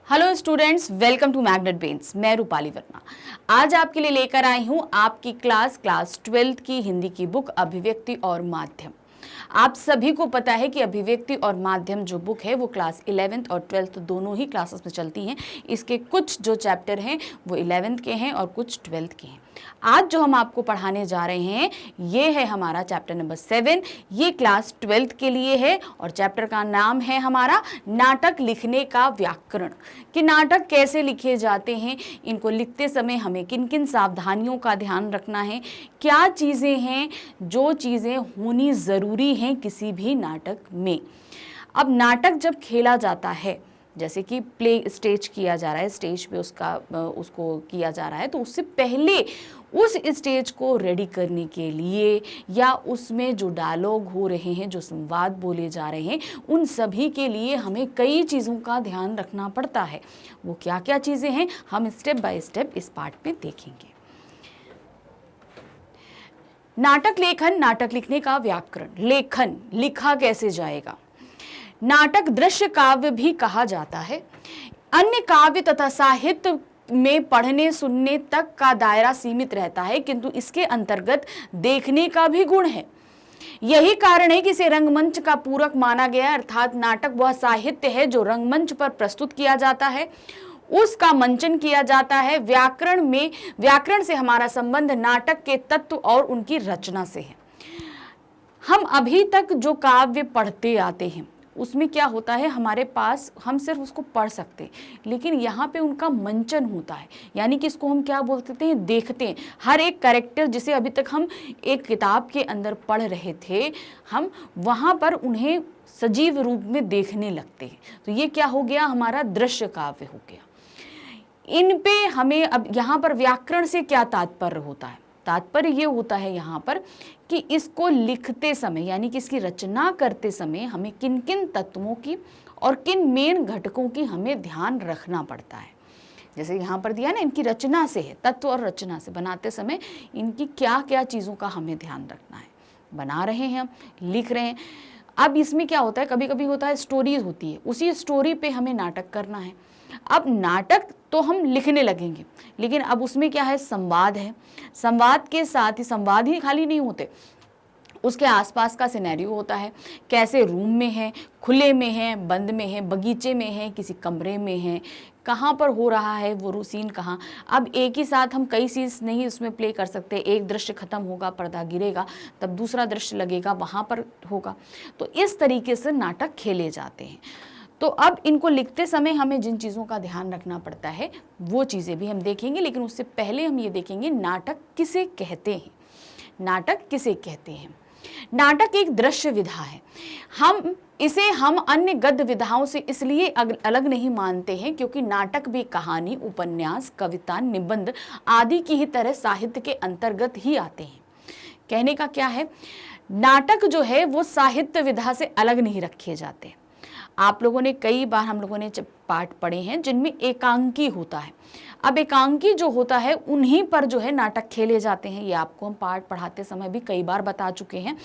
Hello students, welcome to Magnet Brains. मैं रूपाली वर्मा आज आपके लिए लेकर आई हूं आपकी क्लास 12th की हिंदी की बुक अभिव्यक्ति और माध्यम। आप सभी को पता है कि अभिव्यक्ति और माध्यम जो बुक है वो क्लास 11th और 12th दोनों ही क्लासेस में चलती हैं। इसके कुछ जो चैप्टर हैं वो 11th के हैं और कुछ 12th के हैं। आज जो हम आपको पढ़ाने जा रहे हैं ये है हमारा चैप्टर नंबर 7। ये क्लास 12th के लिए है और चैप्टर का नाम है हमारा नाटक लिखने का व्याकरण। कि नाटक कैसे लिखे जाते हैं, इनको लिखते समय हमें किन किन सावधानियों का ध्यान रखना है, क्या चीज़ें हैं जो चीज़ें होनी ज़रूरी हैं किसी भी नाटक में। अब नाटक जब खेला जाता है, जैसे कि प्ले स्टेज किया जा रहा है, स्टेज पे उसको किया जा रहा है, तो उससे पहले उस स्टेज को रेडी करने के लिए या उसमें जो डायलॉग हो रहे हैं, जो संवाद बोले जा रहे हैं, उन सभी के लिए हमें कई चीज़ों का ध्यान रखना पड़ता है। वो क्या क्या चीज़ें हैं हम स्टेप बाय स्टेप इस पार्ट में देखेंगे। नाटक लेखन, नाटक लिखने का व्याकरण। लेखन, लिखा कैसे जाएगा। नाटक दृश्य काव्य भी कहा जाता है। अन्य काव्य तथा साहित्य में पढ़ने सुनने तक का दायरा सीमित रहता है, किंतु इसके अंतर्गत देखने का भी गुण है। यही कारण है कि इसे रंगमंच का पूरक माना गया, अर्थात नाटक वह साहित्य है जो रंगमंच पर प्रस्तुत किया जाता है, उसका मंचन किया जाता है। व्याकरण से हमारा संबंध नाटक के तत्व और उनकी रचना से है। हम अभी तक जो काव्य पढ़ते आते हैं उसमें क्या होता है, हमारे पास हम सिर्फ उसको पढ़ सकते हैं, लेकिन यहाँ पे उनका मंचन होता है, यानी कि इसको हम क्या बोलते हैं, देखते हैं। हर एक कैरेक्टर जिसे अभी तक हम एक किताब के अंदर पढ़ रहे थे, हम वहाँ पर उन्हें सजीव रूप में देखने लगते हैं। तो ये क्या हो गया, हमारा दृश्य काव्य हो गया। इन पे हमें अब यहाँ पर व्याकरण से क्या तात्पर्य होता है, तात्पर्य ये होता है यहाँ पर कि इसको लिखते समय यानी कि इसकी रचना करते समय हमें किन किन तत्वों की और किन मेन घटकों की हमें ध्यान रखना पड़ता है। जैसे यहाँ पर दिया ना, इनकी रचना से है, तत्व और रचना से बनाते समय इनकी क्या क्या चीज़ों का हमें ध्यान रखना है। बना रहे हैं हम, लिख रहे हैं। अब इसमें क्या होता है, कभी कभी होता है स्टोरीज होती है, उसी स्टोरी पे हमें नाटक करना है। अब नाटक तो हम लिखने लगेंगे, लेकिन अब उसमें क्या है, संवाद है। संवाद के साथ ही, संवाद ही खाली नहीं होते, उसके आसपास का सिनेरियो होता है। कैसे रूम में है, खुले में है, बंद में है, बगीचे में है, किसी कमरे में है, कहाँ पर हो रहा है वो सीन कहाँ। अब एक ही साथ हम कई सीन्स नहीं उसमें प्ले कर सकते। एक दृश्य खत्म होगा, पर्दा गिरेगा, तब दूसरा दृश्य लगेगा, वहाँ पर होगा। तो इस तरीके से नाटक खेले जाते हैं। तो अब इनको लिखते समय हमें जिन चीज़ों का ध्यान रखना पड़ता है वो चीज़ें भी हम देखेंगे, लेकिन उससे पहले हम ये देखेंगे नाटक किसे कहते हैं। नाटक किसे कहते हैं। नाटक एक दृश्य विधा है। हम अन्य गद्य विधाओं से इसलिए अलग नहीं मानते हैं क्योंकि नाटक भी कहानी, उपन्यास, कविता, निबंध आदि की ही तरह साहित्य के अंतर्गत ही आते हैं। कहने का क्या है, नाटक जो है वो साहित्य विधा से अलग नहीं रखे जाते। आप लोगों ने कई बार, हम लोगों ने पाठ पढ़े हैं जिनमें एकांकी होता है। अब एकांकी जो होता है उन्हीं पर जो है नाटक खेले जाते हैं। ये आपको हम पाठ पढ़ाते समय भी कई बार बता चुके हैं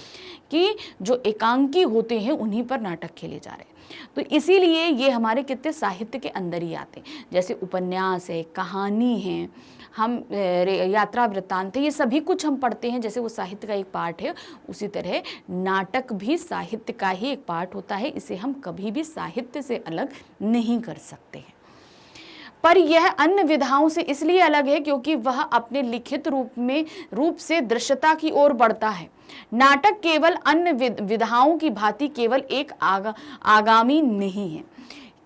कि जो एकांकी होते हैं उन्हीं पर नाटक खेले जा रहे हैं। तो इसीलिए ये हमारे कितने साहित्य के अंदर ही आते हैं। जैसे उपन्यास है, कहानी है, हम यात्रा वृत्तांत है, ये सभी कुछ हम पढ़ते हैं, जैसे वो साहित्य का एक पार्ट है, उसी तरह नाटक भी साहित्य का ही एक पार्ट होता है। इसे हम कभी भी साहित्य से अलग नहीं कर सकते हैं। पर यह अन्य विधाओं से इसलिए अलग है क्योंकि वह अपने लिखित रूप से दृश्यता की ओर बढ़ता है। नाटक केवल अन्य विधाओं की भांति केवल एक आगामी नहीं है।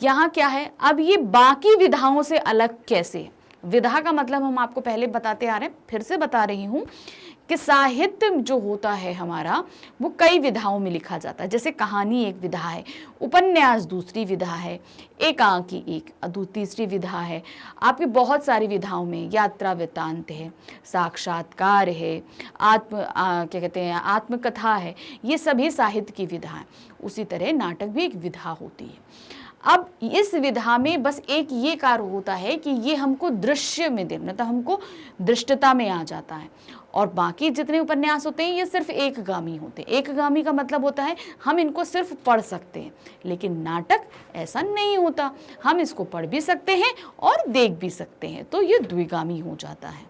यहाँ क्या है, अब ये बाकी विधाओं से अलग कैसे है। विधा का मतलब हम आपको पहले बताते आ रहे हैं, फिर से बता रही हूँ कि साहित्य जो होता है हमारा वो कई विधाओं में लिखा जाता है। जैसे कहानी एक विधा है, उपन्यास दूसरी विधा है, एकांकी एक तीसरी विधा है। आपकी बहुत सारी विधाओं में यात्रा वृत्तांत है, साक्षात्कार है, आत्मकथा है, ये सभी साहित्य की विधा है। उसी तरह नाटक भी एक विधा होती है। अब इस विधा में बस एक ये कार्य होता है कि ये हमको दृश्य में दे, मतलब हमको दृष्टता में आ जाता है और बाकी जितने उपन्यास होते हैं ये सिर्फ एकगामी होते हैं। एकगामी का मतलब होता है हम इनको सिर्फ पढ़ सकते हैं, लेकिन नाटक ऐसा नहीं होता, हम इसको पढ़ भी सकते हैं और देख भी सकते हैं, तो ये द्विगामी हो जाता है।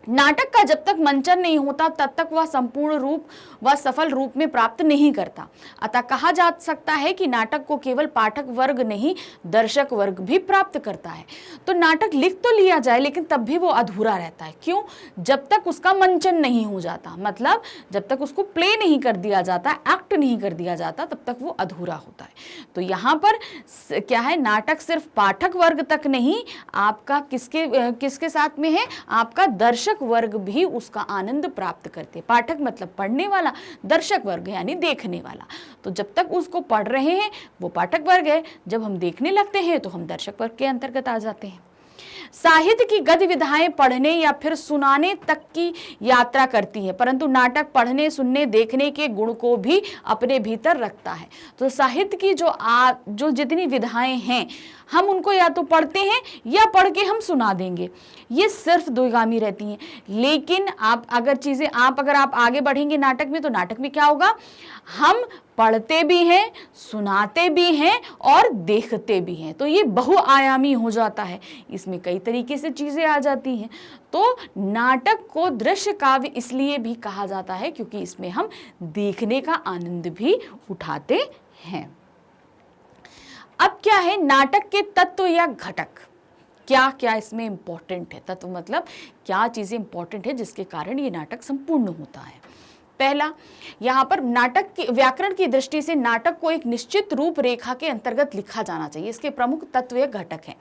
नाटक का जब तक मंचन नहीं होता तब तक वह संपूर्ण रूप व सफल रूप में प्राप्त नहीं करता। अतः कहा जा सकता है कि नाटक को केवल पाठक वर्ग नहीं, दर्शक वर्ग भी प्राप्त करता है। तो नाटक लिख तो लिया जाए लेकिन तब भी वो अधूरा रहता है। क्यों? जब तक उसका मंचन नहीं हो जाता, मतलब जब तक उसको प्ले नहीं कर दिया जाता, एक्ट नहीं कर दिया जाता, तब तक वो अधूरा होता है। तो यहाँ पर क्या है, नाटक सिर्फ पाठक वर्ग तक नहीं, आपका किसके साथ में है, आपका दर्शक वर्ग भी उसका आनंद प्राप्त करते। पाठक मतलब पढ़ने वाला, दर्शक वर्ग यानी देखने वाला। तो जब तक उसको पढ़ रहे हैं वो पाठक वर्ग है, जब हम देखने लगते हैं तो हम दर्शक वर्ग के अंतर्गत आ जाते हैं। साहित्य की गतिविधाएं पढ़ने या फिर सुनाने तक की यात्रा करती है, परंतु नाटक पढ़ने, सुनने, देखने के गुण को भी अपने भीतर रखता है। तो साहित्य की जो जितनी विधाएं हैं, हम उनको या तो पढ़ते हैं या पढ़ के हम सुना देंगे, ये सिर्फ द्विगामी रहती हैं। लेकिन आप अगर आप आगे बढ़ेंगे नाटक में, तो नाटक में क्या होगा, हम पढ़ते भी हैं, सुनाते भी हैं और देखते भी हैं। तो ये बहुआयामी हो जाता है, इसमें कई तरीके से चीजें आ जाती हैं। तो नाटक को दृश्य काव्य इसलिए भी कहा जाता है क्योंकि इसमें हम देखने का आनंद भी उठाते हैं। अब क्या है, नाटक के तत्व या घटक, क्या क्या इसमें इंपॉर्टेंट है। तत्व मतलब क्या चीजें इंपॉर्टेंट है जिसके कारण ये नाटक संपूर्ण होता है। पहला, यहाँ पर नाटक के व्याकरण की दृष्टि से नाटक को एक निश्चित रूपरेखा के अंतर्गत लिखा जाना चाहिए। इसके प्रमुख तत्व या घटक हैं।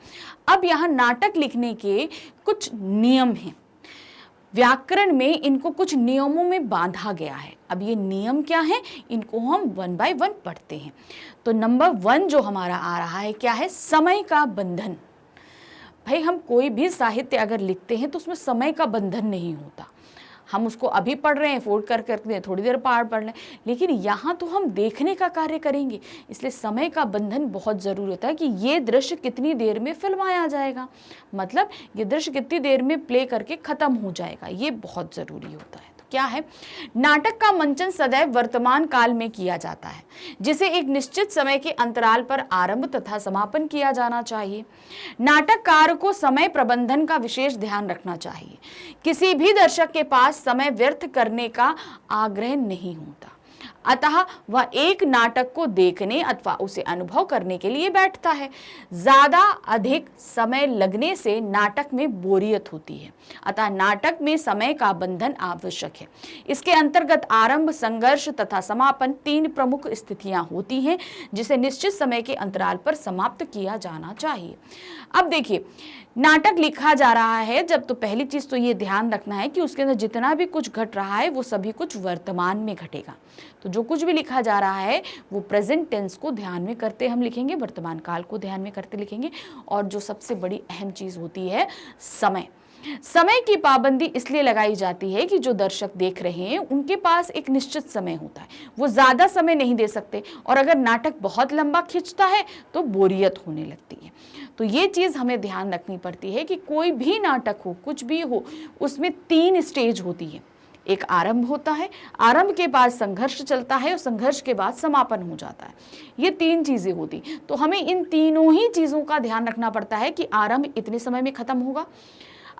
अब यहाँ नाटक लिखने के कुछ नियम हैं, व्याकरण में इनको कुछ नियमों में बांधा गया है। अब ये नियम क्या है, इनको हम वन बाय वन पढ़ते हैं। तो नंबर 1 जो हमारा आ रहा है, क्या है, समय का बंधन। भाई हम कोई भी साहित्य अगर लिखते हैं तो उसमें समय का बंधन नहीं होता। हम उसको अभी पढ़ रहे हैं, फोल्ड करके थोड़ी देर पढ़ लें, लेकिन यहाँ तो हम देखने का कार्य करेंगे, इसलिए समय का बंधन बहुत ज़रूरी होता है कि ये दृश्य कितनी देर में फिल्माया जाएगा, मतलब ये दृश्य कितनी देर में प्ले करके ख़त्म हो जाएगा, ये बहुत ज़रूरी होता है। तो क्या है, नाटक का मंचन सदैव वर्तमान काल में किया जाता है, जिसे एक निश्चित समय के अंतराल पर आरंभ तथा समापन किया जाना चाहिए। नाटककार को समय प्रबंधन का विशेष ध्यान रखना चाहिए। किसी भी दर्शक के पास समय व्यर्थ करने का आग्रह नहीं होता, अतः वह एक नाटक को देखने अथवा उसे अनुभव करने के लिए बैठता है। ज्यादा अधिक समय लगने से नाटक में बोरियत होती है, अतः नाटक में समय का बंधन आवश्यक है। इसके अंतर्गत आरंभ, संघर्ष तथा समापन 3 प्रमुख स्थितियां होती हैं, जिसे निश्चित समय के अंतराल पर समाप्त किया जाना चाहिए। अब देखिए, नाटक लिखा जा रहा है जब, तो पहली चीज तो ये ध्यान रखना है कि उसके अंदर जितना भी कुछ घट रहा है वो सभी कुछ वर्तमान में घटेगा। तो जो कुछ भी लिखा जा रहा है वो प्रेजेंट टेंस को ध्यान में करते हम लिखेंगे, वर्तमान काल को ध्यान में करते लिखेंगे। और जो सबसे बड़ी अहम चीज होती है समय, समय की पाबंदी इसलिए लगाई जाती है कि जो दर्शक देख रहे हैं उनके पास एक निश्चित समय होता है, वो ज्यादा समय नहीं दे सकते, और अगर नाटक बहुत लंबा खिंचता है तो बोरियत होने लगती है। तो ये चीज हमें ध्यान रखनी पड़ती है कि कोई भी नाटक हो, कुछ भी हो, उसमें 3 स्टेज होती है। एक आरंभ होता है, आरंभ के बाद संघर्ष चलता है और संघर्ष के बाद समापन हो जाता है। ये 3 चीजें होती, तो हमें इन तीनों ही चीजों का ध्यान रखना पड़ता है कि आरंभ इतने समय में खत्म होगा,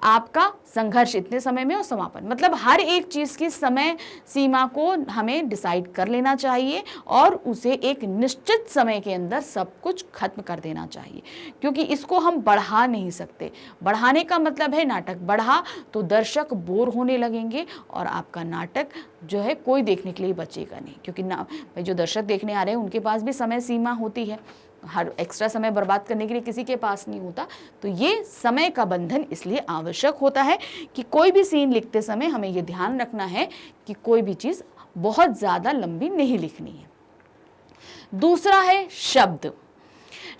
आपका संघर्ष इतने समय में, और समापन, मतलब हर एक चीज की समय सीमा को हमें डिसाइड कर लेना चाहिए और उसे एक निश्चित समय के अंदर सब कुछ खत्म कर देना चाहिए, क्योंकि इसको हम बढ़ा नहीं सकते। बढ़ाने का मतलब है नाटक बढ़ा तो दर्शक बोर होने लगेंगे और आपका नाटक जो है कोई देखने के लिए बचेगा नहीं, क्योंकि जो दर्शक देखने आ रहे हैं उनके पास भी समय सीमा होती है, हर एक्स्ट्रा समय बर्बाद करने के लिए किसी के पास नहीं होता। तो ये समय का बंधन इसलिए आवश्यक होता है कि कोई भी सीन लिखते समय हमें ये ध्यान रखना है कि कोई भी चीज़ बहुत ज़्यादा लंबी नहीं लिखनी है। दूसरा है शब्द।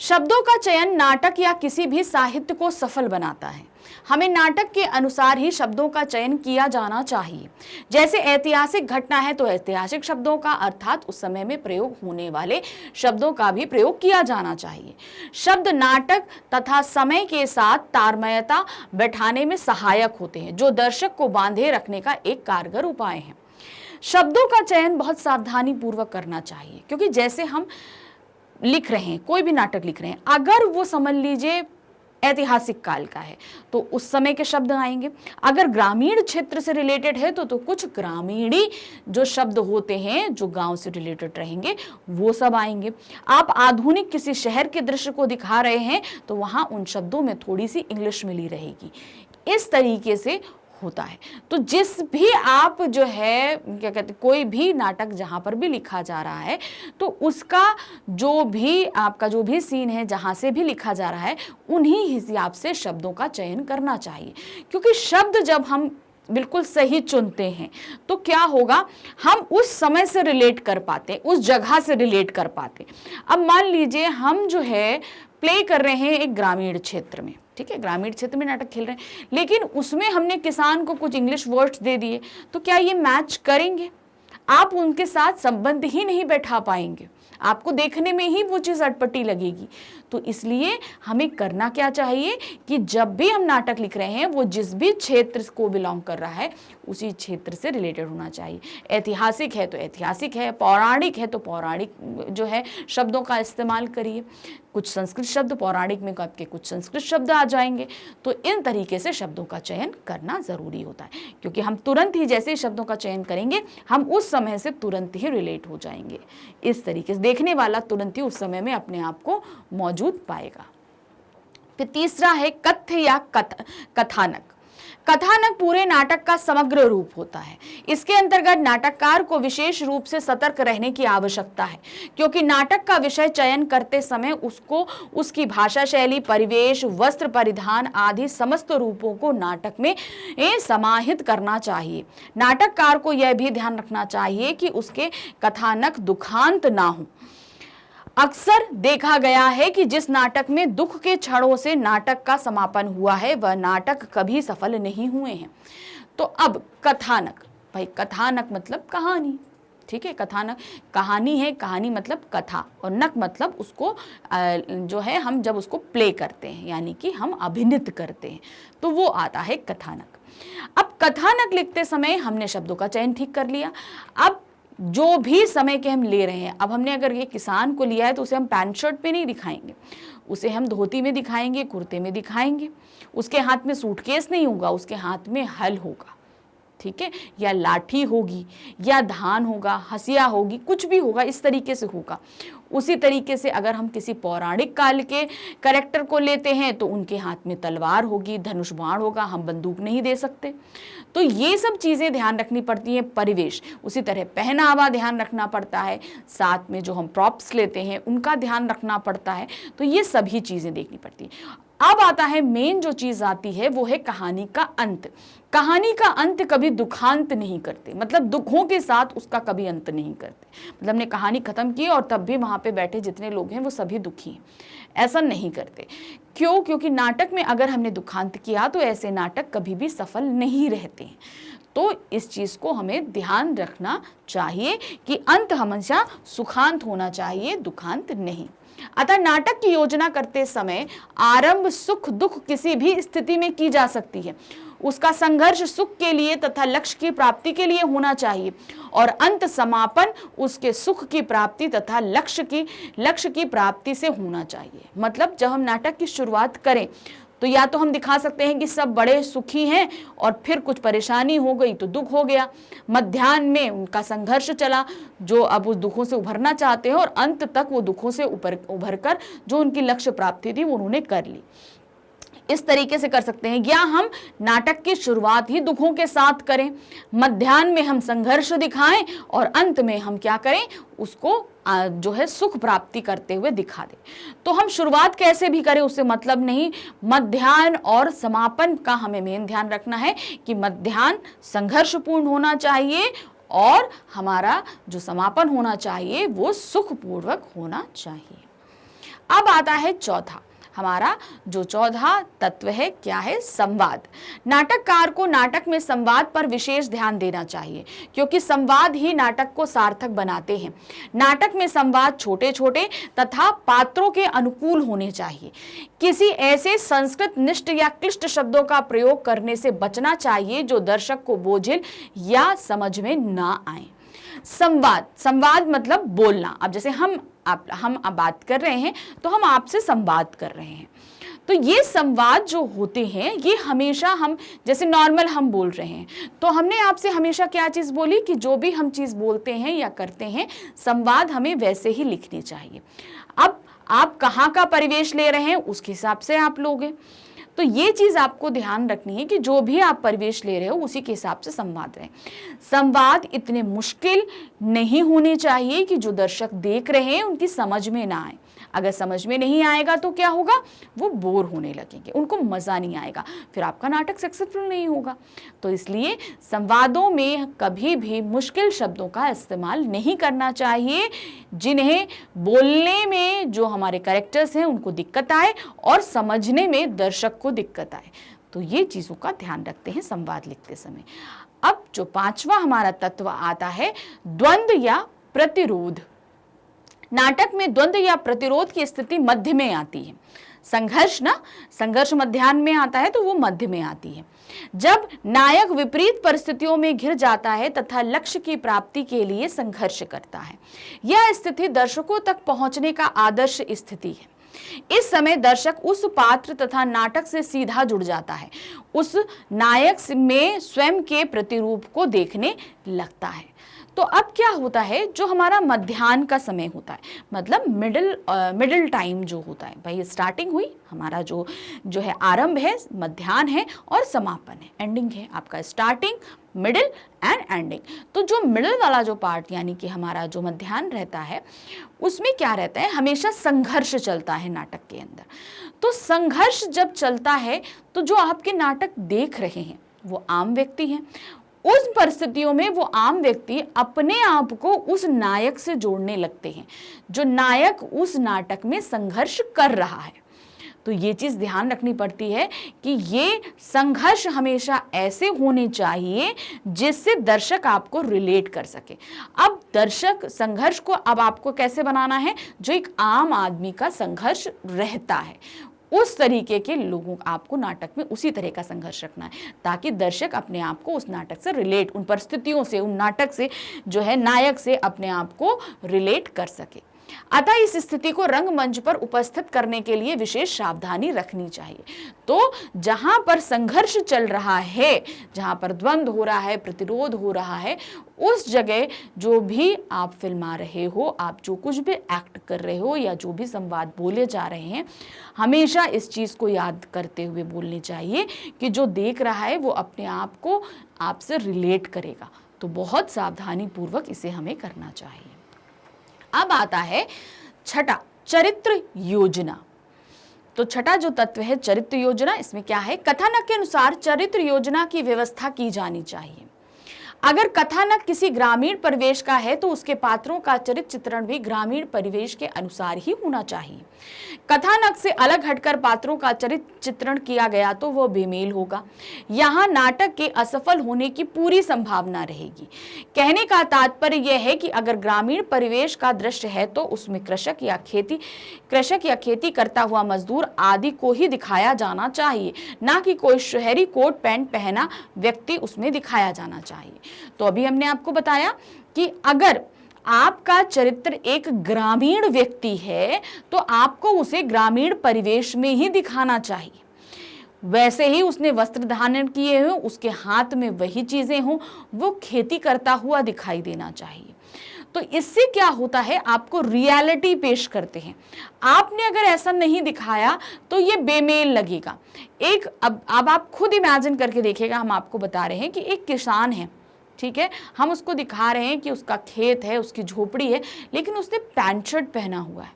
शब्दों का चयन नाटक या किसी भी साहित्य को सफल बनाता है। हमें नाटक के अनुसार ही शब्दों का चयन किया जाना चाहिए। जैसे ऐतिहासिक घटना है तो ऐतिहासिक शब्दों का अर्थात उस समय में प्रयोग होने वाले शब्दों का भी प्रयोग किया जाना चाहिए। शब्द नाटक तथा समय के साथ तारतम्यता बैठाने में सहायक होते हैं, जो दर्शक को बांधे रखने का एक कारगर उपाय है। शब्दों का चयन बहुत सावधानी पूर्वक करना चाहिए, क्योंकि जैसे हम लिख रहे हैं, कोई भी नाटक लिख रहे हैं, अगर वो समझ लीजिए ऐतिहासिक काल का है तो उस समय के शब्द आएंगे। अगर ग्रामीण क्षेत्र से रिलेटेड है तो कुछ ग्रामीणी जो शब्द होते हैं जो गांव से रिलेटेड रहेंगे वो सब आएंगे। आप आधुनिक किसी शहर के दृश्य को दिखा रहे हैं तो वहां उन शब्दों में थोड़ी सी इंग्लिश मिली रहेगी। इस तरीके से होता है। तो जिस भी आप जो है क्या कहते, कोई भी नाटक जहां पर भी लिखा जा रहा है तो उसका जो भी आपका जो भी सीन है जहां से भी लिखा जा रहा है उन्हीं हिसाब से शब्दों का चयन करना चाहिए, क्योंकि शब्द जब हम बिल्कुल सही चुनते हैं तो क्या होगा, हम उस समय से रिलेट कर पाते, उस जगह से रिलेट कर पाते। अब मान लीजिए हम जो है प्ले कर रहे हैं एक ग्रामीण क्षेत्र में, ठीक है, ग्रामीण क्षेत्र में नाटक खेल रहे हैं, लेकिन उसमें हमने किसान को कुछ इंग्लिश वर्ड्स दे दिए, तो क्या ये मैच करेंगे? आप उनके साथ संबंध ही नहीं बैठा पाएंगे, आपको देखने में ही वो चीज़ अटपटी लगेगी। तो इसलिए हमें करना क्या चाहिए कि जब भी हम नाटक लिख रहे हैं वो जिस भी क्षेत्र को बिलोंग कर रहा है उसी क्षेत्र से रिलेटेड होना चाहिए। ऐतिहासिक है तो ऐतिहासिक है, पौराणिक है तो पौराणिक जो है शब्दों का इस्तेमाल करिए। कुछ संस्कृत शब्द पौराणिक में आपके कुछ संस्कृत शब्द आ जाएंगे, तो इन तरीके से शब्दों का चयन करना ज़रूरी होता है, क्योंकि हम तुरंत ही जैसे ही शब्दों का चयन करेंगे हम उस समय से तुरंत ही रिलेट हो जाएंगे। इस तरीके से देखने वाला तुरंत ही उस समय में अपने आप को मौजूद पाएगा। फिर तीसरा है कथ्य या कथानक। कथानक पूरे नाटक का समग्र रूप होता है। इसके अंतर्गत नाटककार को विशेष रूप से सतर्क रहने की आवश्यकता है, क्योंकि नाटक का विषय चयन करते समय उसको उसकी भाषा शैली, परिवेश, वस्त्र परिधान आदि समस्त रूपों को नाटक में समाहित करना चाहिए। नाटककार को यह भी ध्यान रखना चाहिए कि उसके कथानक दुखांत ना हो। अक्सर देखा गया है कि जिस नाटक में दुख के क्षणों से नाटक का समापन हुआ है वह नाटक कभी सफल नहीं हुए हैं। तो अब कथानक, भाई कथानक मतलब कहानी, ठीक है, कथानक कहानी है, कहानी मतलब कथा, और नक मतलब उसको जो है हम जब उसको प्ले करते हैं यानी कि हम अभिनीत करते हैं तो वो आता है कथानक। अब कथानक लिखते समय हमने शब्दों का चयन ठीक कर लिया। अब जो भी समय के हम ले रहे हैं, अब हमने अगर ये किसान को लिया है तो उसे हम पैंट शर्ट पे नहीं दिखाएंगे, उसे हम धोती में दिखाएंगे, कुर्ते में दिखाएंगे। उसके हाथ में सूटकेस नहीं होगा, उसके हाथ में हल होगा, ठीक है, या लाठी होगी, या धान होगा, हसिया होगी, कुछ भी होगा, इस तरीके से होगा। उसी तरीके से अगर हम किसी पौराणिक काल के कैरेक्टर को लेते हैं तो उनके हाथ में तलवार होगी, धनुष बाण होगा, हम बंदूक नहीं दे सकते। तो ये सब चीज़ें ध्यान रखनी पड़ती हैं। परिवेश, उसी तरह पहनावा ध्यान रखना पड़ता है, साथ में जो हम प्रॉप्स लेते हैं उनका ध्यान रखना पड़ता है। तो ये सभी चीज़ें देखनी पड़ती हैं। अब आता है मेन जो चीज़ आती है वो है कहानी का अंत। कहानी का अंत कभी दुखांत नहीं करते, मतलब दुखों के साथ उसका कभी अंत नहीं करते। मतलब हमने कहानी खत्म की और तब भी वहाँ पे बैठे जितने लोग हैं वो सभी दुखी हैं, ऐसा नहीं करते। क्यों? क्योंकि नाटक में अगर हमने दुखांत किया तो ऐसे नाटक कभी भी सफल नहीं रहते हैं। तो इस चीज़ को हमें ध्यान रखना चाहिए कि अंत हमेशा सुखांत होना चाहिए, दुखांत नहीं। अतः नाटक की योजना करते समय आरंभ सुख दुख किसी भी स्थिति में की जा सकती है। उसका संघर्ष सुख के लिए तथा लक्ष्य की प्राप्ति के लिए होना चाहिए, और अंत समापन उसके सुख की प्राप्ति तथा लक्ष्य की प्राप्ति से होना चाहिए। मतलब जब हम नाटक की शुरुआत करें तो या तो हम दिखा सकते हैं कि सब बड़े सुखी हैं और फिर कुछ परेशानी हो गई तो दुख हो गया, मध्याह्न में उनका संघर्ष चला जो अब उस दुखों से उभरना चाहते हैं, और अंत तक वो दुखों से उभर कर जो उनकी लक्ष्य प्राप्ति थी वो उन्होंने कर ली। इस तरीके से कर सकते हैं, या हम नाटक की शुरुआत ही दुखों के साथ करें, मध्याह्न में हम संघर्ष दिखाएं और अंत में हम क्या करें, उसको जो है सुख प्राप्ति करते हुए दिखा दें। तो हम शुरुआत कैसे भी करें उससे मतलब नहीं, मध्याह्न और समापन का हमें मेन ध्यान रखना है कि मध्याह्न संघर्षपूर्ण होना चाहिए और हमारा जो समापन होना चाहिए वो सुखपूर्वक होना चाहिए। अब आता है चौथा। हमारा जो चौथा तत्व है क्या है, संवाद। नाटककार को नाटक में संवाद पर विशेष ध्यान देना चाहिए, क्योंकि संवाद ही नाटक को सार्थक बनाते हैं। नाटक में संवाद छोटे छोटे तथा पात्रों के अनुकूल होने चाहिए। किसी ऐसे संस्कृत निष्ठ या क्लिष्ट शब्दों का प्रयोग करने से बचना चाहिए जो दर्शक को बोझिल या समझ में ना आए। संवाद, संवाद मतलब बोलना। अब जैसे हम अब बात कर रहे हैं तो हम आपसे संवाद कर रहे हैं, तो ये संवाद जो होते हैं ये हमेशा हम जैसे नॉर्मल हम बोल रहे हैं तो हमने आपसे हमेशा क्या चीज़ बोली कि जो भी हम चीज़ बोलते हैं या करते हैं संवाद हमें वैसे ही लिखनी चाहिए। अब आप कहाँ का परिवेश ले रहे हैं उसके हिसाब से आप लोगे, तो ये चीज़ आपको ध्यान रखनी है कि जो भी आप परिवेश ले रहे हो उसी के हिसाब से संवाद रहे। संवाद इतने मुश्किल नहीं होने चाहिए कि जो दर्शक देख रहे हैं उनकी समझ में ना आए। अगर समझ में नहीं आएगा तो क्या होगा, वो बोर होने लगेंगे, उनको मज़ा नहीं आएगा, फिर आपका नाटक सक्सेसफुल नहीं होगा। तो इसलिए संवादों में कभी भी मुश्किल शब्दों का इस्तेमाल नहीं करना चाहिए, जिन्हें बोलने में जो हमारे कैरेक्टर्स हैं उनको दिक्कत आए और समझने में दर्शक को दिक्कत आए। तो ये चीज़ों का ध्यान रखते हैं संवाद लिखते समय। अब जो पांचवा हमारा तत्व आता है द्वंद्व या प्रतिरोध। नाटक में द्वंद्व या प्रतिरोध की स्थिति मध्य में आती है। संघर्ष मध्याह्न में आता है तो वो मध्य में आती है। जब नायक विपरीत परिस्थितियों में घिर जाता है तथा लक्ष्य की प्राप्ति के लिए संघर्ष करता है, यह स्थिति दर्शकों तक पहुंचने का आदर्श स्थिति है। इस समय दर्शक उस पात्र तथा नाटक से सीधा जुड़ जाता है, उस नायक में स्वयं के प्रतिरूप को देखने लगता है। तो अब क्या होता है, जो हमारा मध्याह्न का समय होता है, मतलब मिडिल टाइम जो होता है, भाई स्टार्टिंग हुई हमारा जो है आरंभ है, मध्याह्न है और समापन है, एंडिंग है आपका, स्टार्टिंग मिडिल एंड एंडिंग। तो जो मिडिल वाला जो पार्ट यानी कि हमारा जो मध्याह्न रहता है उसमें क्या रहता है, हमेशा संघर्ष चलता है नाटक के अंदर। तो संघर्ष जब चलता है तो जो आपके नाटक देख रहे हैं वो आम व्यक्ति हैं, उस परिस्थितियों में वो आम व्यक्ति अपने आप को उस नायक से जोड़ने लगते हैं जो नायक उस नाटक में संघर्ष कर रहा है। तो ये चीज़ ध्यान रखनी पड़ती है कि ये संघर्ष हमेशा ऐसे होने चाहिए जिससे दर्शक आपको रिलेट कर सके। अब दर्शक संघर्ष को अब आपको कैसे बनाना है, जो एक आम आदमी का संघर्ष रहता है उस तरीके के लोगों आपको नाटक में उसी तरह का संघर्ष रखना है, ताकि दर्शक अपने आप को उस नाटक से रिलेट, उन परिस्थितियों से, उन नाटक से जो है नायक से अपने आप को रिलेट कर सके। अतः इस स्थिति को रंगमंच पर उपस्थित करने के लिए विशेष सावधानी रखनी चाहिए। तो जहां पर संघर्ष चल रहा है, जहां पर द्वंद्व हो रहा है, प्रतिरोध हो रहा है, उस जगह जो भी आप फिल्मा रहे हो, आप जो कुछ भी एक्ट कर रहे हो या जो भी संवाद बोले जा रहे हैं, हमेशा इस चीज़ को याद करते हुए बोलनी चाहिए कि जो देख रहा है वो अपने आप को आपसे रिलेट करेगा। तो बहुत सावधानी पूर्वक इसे हमें करना चाहिए। अब आता है छठा, चरित्र योजना। तो छठा जो तत्व है चरित्र योजना, इसमें क्या है, कथानक के अनुसार चरित्र योजना की व्यवस्था की जानी चाहिए। अगर कथानक किसी ग्रामीण परिवेश का है तो उसके पात्रों का चरित्र चित्रण भी ग्रामीण परिवेश के अनुसार ही होना चाहिए। कथानक से अलग हटकर पात्रों का चरित्र चित्रण किया गया तो वह बेमेल होगा। यहाँ नाटक के असफल होने की पूरी संभावना रहेगी। कहने का तात्पर्य यह है कि अगर ग्रामीण परिवेश का दृश्य है तो उसमें कृषक या खेती करता हुआ मजदूर आदि को ही दिखाया जाना चाहिए, ना कि कोई शहरी कोट पैंट पहना व्यक्ति उसमें दिखाया जाना चाहिए। तो अभी हमने आपको बताया कि अगर आपका चरित्र एक ग्रामीण व्यक्ति है तो आपको उसे ग्रामीण परिवेश में ही दिखाना चाहिए। वैसे ही उसने वस्त्र धारण किए हो, उसके हाथ में वही चीजें हों, वो खेती करता हुआ दिखाई देना चाहिए। तो इससे क्या होता है, आपको रियलिटी पेश करते हैं। आपने अगर ऐसा नहीं दिखाया तो ये बेमेल लगेगा। अब आप खुद इमेजिन करके देखिएगा, हम आपको बता रहे हैं कि एक किसान है, ठीक है, हम उसको दिखा रहे हैं कि उसका खेत है, उसकी झोपड़ी है, लेकिन उसने पैंट शर्ट पहना हुआ है।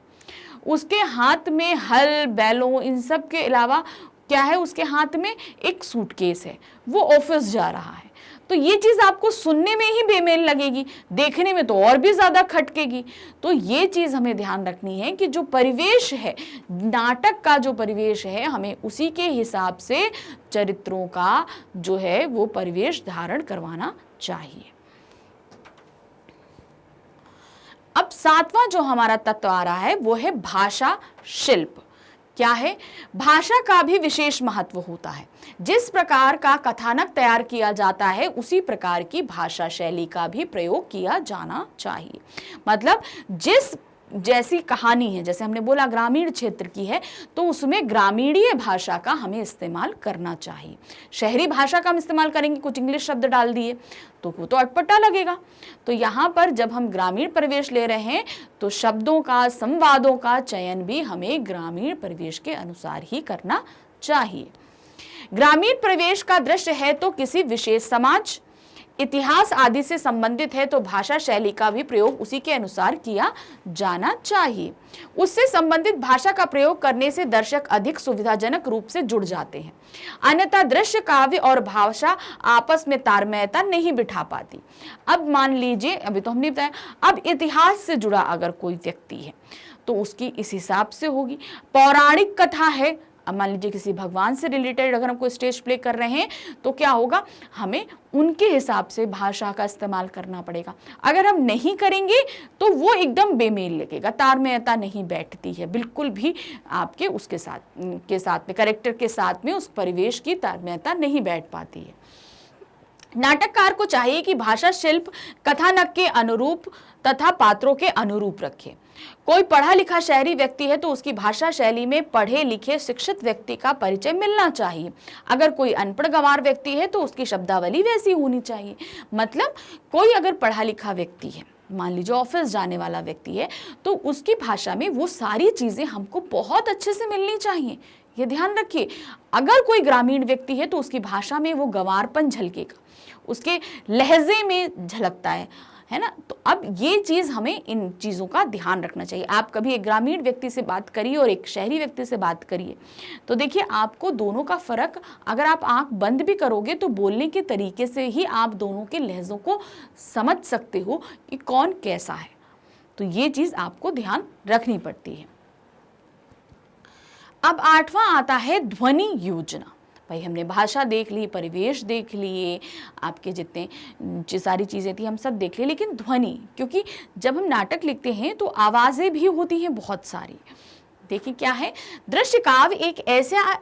उसके हाथ में हल बैलों इन सब के अलावा क्या है, उसके हाथ में एक सूटकेस है, वो ऑफिस जा रहा है। तो ये चीज आपको सुनने में ही बेमेल लगेगी, देखने में तो और भी ज्यादा खटकेगी। तो ये चीज हमें ध्यान रखनी है कि जो परिवेश है, नाटक का जो परिवेश है, हमें उसी के हिसाब से चरित्रों का जो है वो परिवेश धारण करवाना चाहिए। अब सातवां जो हमारा तत्व आ रहा है वो है भाषा शिल्प। क्या है? भाषा का भी विशेष महत्व होता है। जिस प्रकार का कथानक तैयार किया जाता है उसी प्रकार की भाषा शैली का भी प्रयोग किया जाना चाहिए। मतलब जैसी कहानी है, जैसे हमने बोला ग्रामीण क्षेत्र की है, तो उसमें ग्रामीणीय भाषा का हमें इस्तेमाल करना चाहिए। शहरी भाषा का हम इस्तेमाल करेंगे, कुछ इंग्लिश शब्द डाल दिए तो वो तो अटपटा लगेगा। तो यहाँ पर जब हम ग्रामीण परिवेश ले रहे हैं तो शब्दों का, संवादों का चयन भी हमें ग्रामीण परिवेश के अनुसार ही करना चाहिए। ग्रामीण परिवेश का दृश्य है तो किसी विशेष समाज, इतिहास आदि से संबंधित है तो भाषा शैली का भी प्रयोग उसी के अनुसार किया जाना चाहिए। उससे संबंधित भाषा का प्रयोग करने से दर्शक अधिक सुविधाजनक रूप से जुड़ जाते हैं, अन्यथा दृश्य, काव्य और भाषा आपस में तारतम्य नहीं बिठा पाती। अब मान लीजिए, अभी तो हमने बताया, अब इतिहास से जुड़ा अगर कोई व्यक्ति है तो उसकी इस हिसाब से होगी। पौराणिक कथा है, अब मान लीजिए किसी भगवान से रिलेटेड अगर हम कोई स्टेज प्ले कर रहे हैं तो क्या होगा, हमें उनके हिसाब से भाषा का इस्तेमाल करना पड़ेगा। अगर हम नहीं करेंगे तो वो एकदम बेमेल लगेगा, तारतम्यता नहीं बैठती है बिल्कुल भी, आपके उसके साथ में कैरेक्टर के साथ में उस परिवेश की तारतम्यता नहीं बैठ पाती है। नाटककार को चाहिए कि भाषा शिल्प कथानक के अनुरूप तथा पात्रों के अनुरूप रखे। कोई पढ़ा लिखा शहरी व्यक्ति है तो उसकी भाषा शैली में पढ़े लिखे शिक्षित व्यक्ति का परिचय मिलना चाहिए। अगर कोई अनपढ़ गंवार व्यक्ति है तो उसकी शब्दावली वैसी होनी चाहिए। मतलब कोई अगर पढ़ा लिखा व्यक्ति है, मान लीजिए ऑफिस जाने वाला व्यक्ति है, तो उसकी भाषा में वो सारी चीजें हमको बहुत अच्छे से मिलनी चाहिए, ये ध्यान रखिए। अगर कोई ग्रामीण व्यक्ति है तो उसकी भाषा में वो गंवारपन झलकेगा, उसके लहजे में झलकता है ना। तो अब ये चीज हमें इन चीजों का ध्यान रखना चाहिए। आप कभी एक ग्रामीण व्यक्ति से बात करिए और एक शहरी व्यक्ति से बात करिए तो देखिए आपको दोनों का फर्क, अगर आप आंख बंद भी करोगे तो बोलने के तरीके से ही आप दोनों के लहजों को समझ सकते हो कि कौन कैसा है। तो ये चीज आपको ध्यान रखनी पड़ती है। अब आठवां आता है ध्वनि योजना। भाई हमने भाषा देख ली, परिवेश देख लिए, आपके जितने सारी चीज़ें थी हम सब देख लिए, लेकिन ध्वनि, क्योंकि जब हम नाटक लिखते हैं तो आवाज़ें भी होती हैं बहुत सारी। देखिए क्या है, दृश्य काव्य एक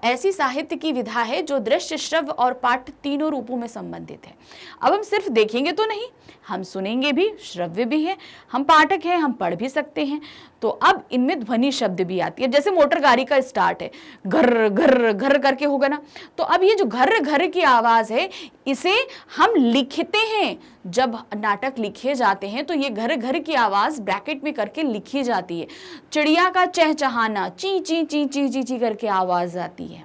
ऐसी साहित्य की विधा है जो दृश्य, श्रव्य और पाठ तीनों रूपों में संबंधित है। अब हम सिर्फ देखेंगे तो नहीं, हम सुनेंगे भी, श्रव्य भी है, हम पाठक हैं, हम पढ़ भी सकते हैं। तो अब इनमें ध्वनि शब्द भी आती है। जैसे मोटर गाड़ी का स्टार्ट है, घर घर घर करके होगा ना, तो अब ये जो घर घर की आवाज है इसे हम लिखते हैं। जब नाटक लिखे जाते हैं तो ये घर घर की आवाज ब्रैकेट में करके लिखी जाती है। चिड़िया का चहचहाना, ची ची ची ची ची ची करके आवाज आती है,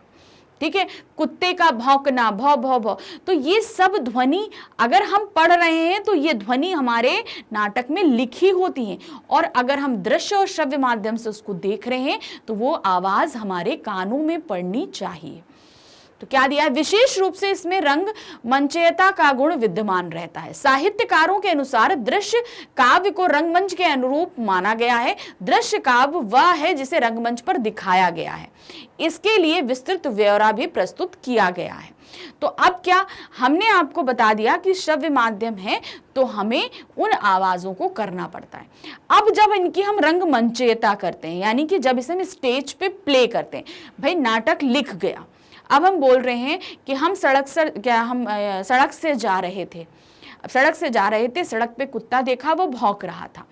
ठीक है। कुत्ते का भौंकना, भौ भौ भौ। तो ये सब ध्वनि अगर हम पढ़ रहे हैं तो ये ध्वनि हमारे नाटक में लिखी होती है, और अगर हम दृश्य और श्रव्य माध्यम से उसको देख रहे हैं तो वो आवाज हमारे कानों में पड़नी चाहिए। तो क्या दिया है, विशेष रूप से इसमें रंग मंचयता का गुण विद्यमान रहता है। साहित्यकारों के अनुसार दृश्य काव्य को रंगमंच के अनुरूप माना गया है। दृश्य काव्य वह है जिसे रंगमंच पर दिखाया गया है, इसके लिए विस्तृत ब्यौरा भी प्रस्तुत किया गया है। तो अब क्या हमने आपको बता दिया कि श्रव्य माध्यम है तो हमें उन आवाजों को करना पड़ता है। अब जब इनकी हम रंगमंचयता करते हैं, यानी कि जब इसे हम स्टेज पे प्ले करते हैं, भाई नाटक लिख गया, अब हम बोल रहे हैं कि हम सड़क से जा रहे थे, सड़क पे कुत्ता देखा, वो भौंक रहा था।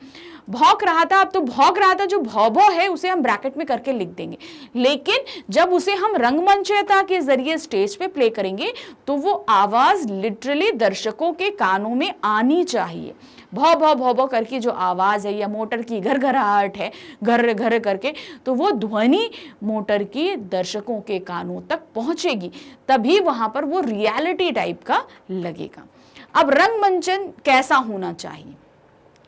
अब तो भौंक रहा था, जो भौ है उसे हम ब्रैकेट में करके लिख देंगे, लेकिन जब उसे हम रंगमंचयता के जरिए स्टेज पे प्ले करेंगे तो वो आवाज लिटरली दर्शकों के कानों में आनी चाहिए। भौ भौ भौ भौ करके जो आवाज है, या मोटर की घरघराहट है, घर घर करके, तो वो ध्वनि मोटर की दर्शकों के कानों तक पहुंचेगी, तभी वहां पर वो रियलिटी टाइप का लगेगा। अब रंगमंचन कैसा होना चाहिए,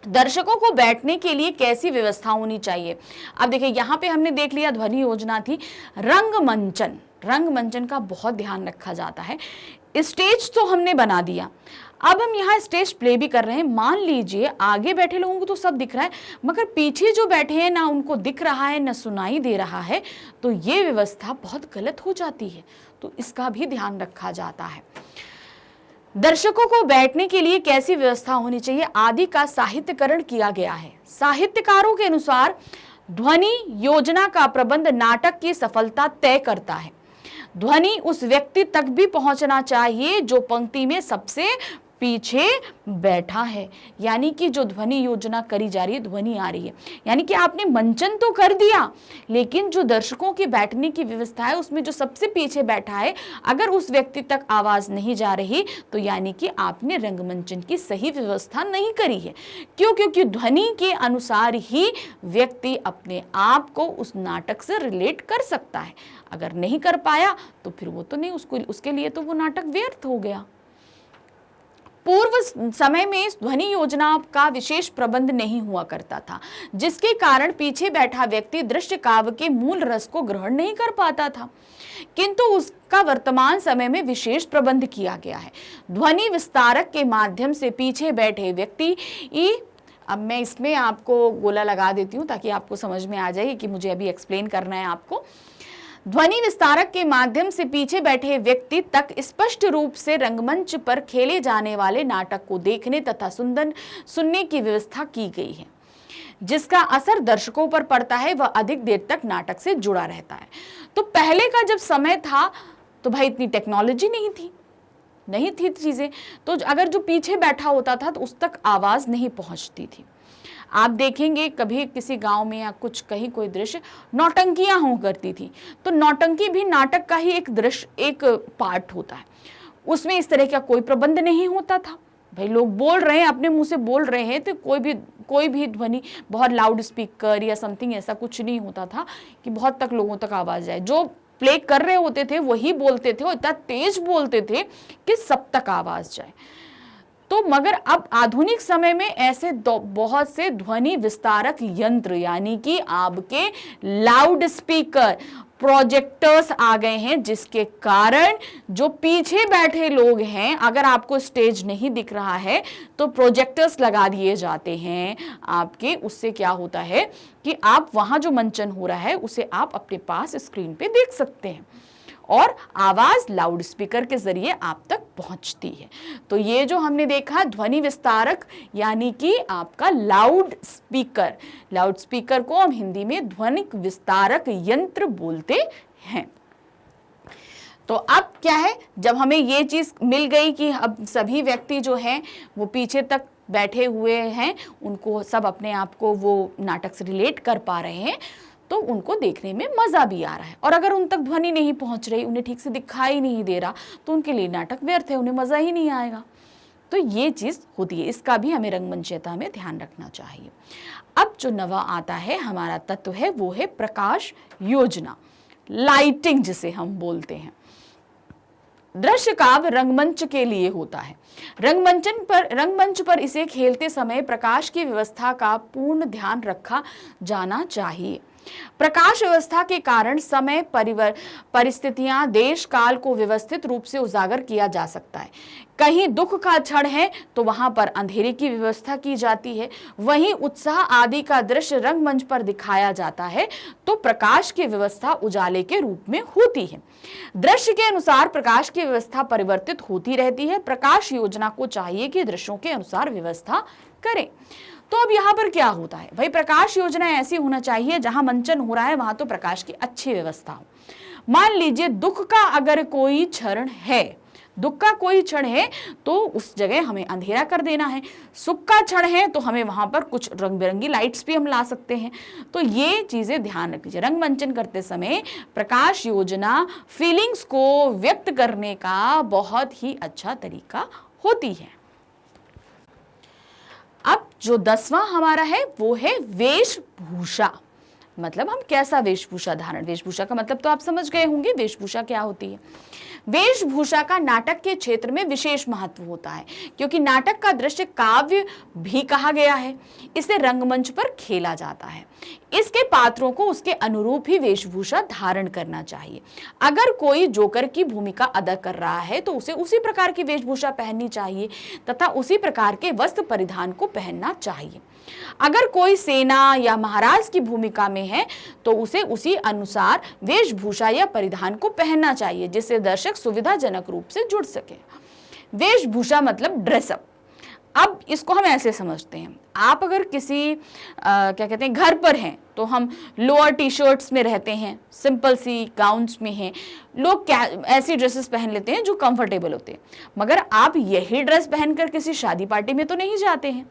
दर्शकों को बैठने के लिए कैसी व्यवस्था होनी चाहिए। अब देखिए यहाँ पे हमने देख लिया ध्वनि योजना थी। रंगमंचन का बहुत ध्यान रखा जाता है। स्टेज तो हमने बना दिया, अब हम यहाँ स्टेज प्ले भी कर रहे हैं। मान लीजिए आगे बैठे लोगों को तो सब दिख रहा है, मगर पीछे जो बैठे हैं ना उनको दिख रहा है ना सुनाई दे रहा है, तो ये व्यवस्था बहुत गलत हो जाती है। तो इसका भी ध्यान रखा जाता है। दर्शकों को बैठने के लिए कैसी व्यवस्था होनी चाहिए आदि का साहित्यकरण किया गया है। साहित्यकारों के अनुसार ध्वनि योजना का प्रबंध नाटक की सफलता तय करता है। ध्वनि उस व्यक्ति तक भी पहुंचना चाहिए जो पंक्ति में सबसे पीछे बैठा है। यानी कि जो ध्वनि योजना करी जा रही है, ध्वनि आ रही है, यानी कि आपने मंचन तो कर दिया, लेकिन जो दर्शकों की बैठने की व्यवस्था है उसमें जो सबसे पीछे बैठा है, अगर उस व्यक्ति तक आवाज नहीं जा रही तो यानी कि आपने रंगमंचन की सही व्यवस्था नहीं करी है। क्यों? क्योंकि ध्वनि के अनुसार ही व्यक्ति अपने आप को उस नाटक से रिलेट कर सकता है। अगर नहीं कर पाया तो फिर वो तो नहीं, उसके लिए तो वो नाटक व्यर्थ हो गया। पूर्व समय में इस ध्वनि योजना का विशेष प्रबंध नहीं हुआ करता था, जिसके कारण पीछे बैठा व्यक्ति दृश्य काव्य के मूल रस को ग्रहण नहीं कर पाता था, किंतु उसका वर्तमान समय में विशेष प्रबंध किया गया है। ध्वनि विस्तारक के माध्यम से पीछे बैठे व्यक्ति अब मैं इसमें आपको गोला लगा देती हूँ ताकि आपको समझ में आ जाए कि मुझे अभी एक्सप्लेन करना है आपको। ध्वनि विस्तारक के माध्यम से पीछे बैठे व्यक्ति तक स्पष्ट रूप से रंगमंच पर खेले जाने वाले नाटक को देखने तथा सुनने की व्यवस्था की गई है, जिसका असर दर्शकों पर पड़ता है, वह अधिक देर तक नाटक से जुड़ा रहता है। तो पहले का जब समय था तो भाई इतनी टेक्नोलॉजी नहीं थी चीजें, तो अगर जो पीछे बैठा होता था तो उस तक आवाज नहीं पहुंचती थी। आप देखेंगे कभी किसी गांव में या कुछ कहीं कोई दृश्य नौटंकियां हो करती थी, तो नौटंकी भी नाटक का ही एक दृश्य, एक पार्ट होता है। उसमें इस तरह का कोई प्रबंध नहीं होता था। भाई लोग बोल रहे हैं, अपने मुंह से बोल रहे हैं, तो कोई भी ध्वनि, बहुत लाउड स्पीकर या समथिंग ऐसा कुछ नहीं होता था कि बहुत तक लोगों तक आवाज जाए। जो प्ले कर रहे होते थे वही बोलते थे और इतना तेज बोलते थे कि सब तक आवाज जाए। तो मगर अब आधुनिक समय में ऐसे बहुत से ध्वनि विस्तारक यंत्र यानी कि आपके लाउड स्पीकर, प्रोजेक्टर्स आ गए हैं, जिसके कारण जो पीछे बैठे लोग हैं, अगर आपको स्टेज नहीं दिख रहा है तो प्रोजेक्टर्स लगा दिए जाते हैं आपके। उससे क्या होता है कि आप वहां जो मंचन हो रहा है उसे आप अपने पास स्क्रीन पे देख सकते हैं और आवाज लाउड स्पीकर के जरिए आप तक पहुंचती है। तो ये जो हमने देखा ध्वनि विस्तारक यानी कि आपका लाउड स्पीकर को हम हिंदी में ध्वनिक विस्तारक यंत्र बोलते हैं। तो अब क्या है, जब हमें ये चीज मिल गई कि अब सभी व्यक्ति जो हैं वो पीछे तक बैठे हुए हैं, उनको सब अपने आप को वो नाटक से रिलेट कर पा रहे हैं, तो उनको देखने में मजा भी आ रहा है। और अगर उन तक ध्वनि नहीं पहुंच रही, उन्हें ठीक से दिखाई नहीं दे रहा, तो उनके लिए नाटक व्यर्थ है, उन्हें मजा ही नहीं आएगा। तो ये चीज होती है, इसका भी हमें रंगमंचयता में ध्यान रखना चाहिए। अब जो नवा आता है हमारा तत्व है वो है प्रकाश योजना, लाइटिंग जिसे हम बोलते हैं। दृश्य काव्य रंगमंच के लिए होता है। रंगमंच पर इसे खेलते समय प्रकाश की व्यवस्था का पूर्ण ध्यान रखा जाना चाहिए। प्रकाश व्यवस्था के कारण समय, परिस्थितियां, देश काल को व्यवस्थित रूप से उजागर किया जा सकता है। कहीं दुख का क्षण है तो वहां पर अंधेरे की व्यवस्था की जाती है, वहीं उत्साह आदि का दृश्य रंगमंच पर दिखाया जाता है तो प्रकाश की व्यवस्था उजाले के रूप में होती है। दृश्य के अनुसार प्रकाश की व्यवस्था परिवर्तित होती रहती है। प्रकाश योजना को चाहिए कि दृश्यों के अनुसार व्यवस्था करें। तो अब यहाँ पर क्या होता है भाई, प्रकाश योजना ऐसी होना चाहिए जहां मंचन हो रहा है वहां तो प्रकाश की अच्छी व्यवस्था हो। मान लीजिए दुख का अगर कोई क्षण है, दुख का कोई क्षण है तो उस जगह हमें अंधेरा कर देना है। सुख का क्षण है तो हमें वहां पर कुछ रंग बिरंगी लाइट्स भी हम ला सकते हैं। तो ये चीजें ध्यान रख लीजिए। रंगमंचन करते समय प्रकाश योजना फीलिंग्स को व्यक्त करने का बहुत ही अच्छा तरीका होती है। अब जो 10वां हमारा है वो है वेशभूषा। मतलब हम कैसा वेशभूषा धारण, वेशभूषा का मतलब तो आप समझ गए होंगे, वेशभूषा क्या होती है। वेशभूषा का नाटक के क्षेत्र में विशेष महत्व होता है, क्योंकि नाटक का दृश्य काव्य भी कहा गया है, इसे रंगमंच पर खेला जाता है। इसके पात्रों को उसके अनुरूप ही वेशभूषा धारण करना चाहिए। अगर कोई जोकर की भूमिका अदा कर रहा है तो उसे उसी प्रकार की वेशभूषा पहननी चाहिए तथा उसी प्रकार के वस्त्र परिधान को पहनना चाहिए। अगर कोई सेना या महाराज की भूमिका में है तो उसे उसी अनुसार वेशभूषा या परिधान को पहनना चाहिए जिससे दर्शक सुविधाजनक रूप से जुड़ सके। वेशभूषा मतलब ड्रेसअप। अब इसको हम ऐसे समझते हैं, आप अगर किसी क्या कहते हैं घर पर हैं तो हम लोअर टी शर्ट्स में रहते हैं, सिंपल सी गाउन्स में हैं, लोग ऐसी ड्रेसेस पहन लेते हैं जो कंफर्टेबल होते हैं, मगर आप यही ड्रेस पहनकर किसी शादी पार्टी में तो नहीं जाते हैं।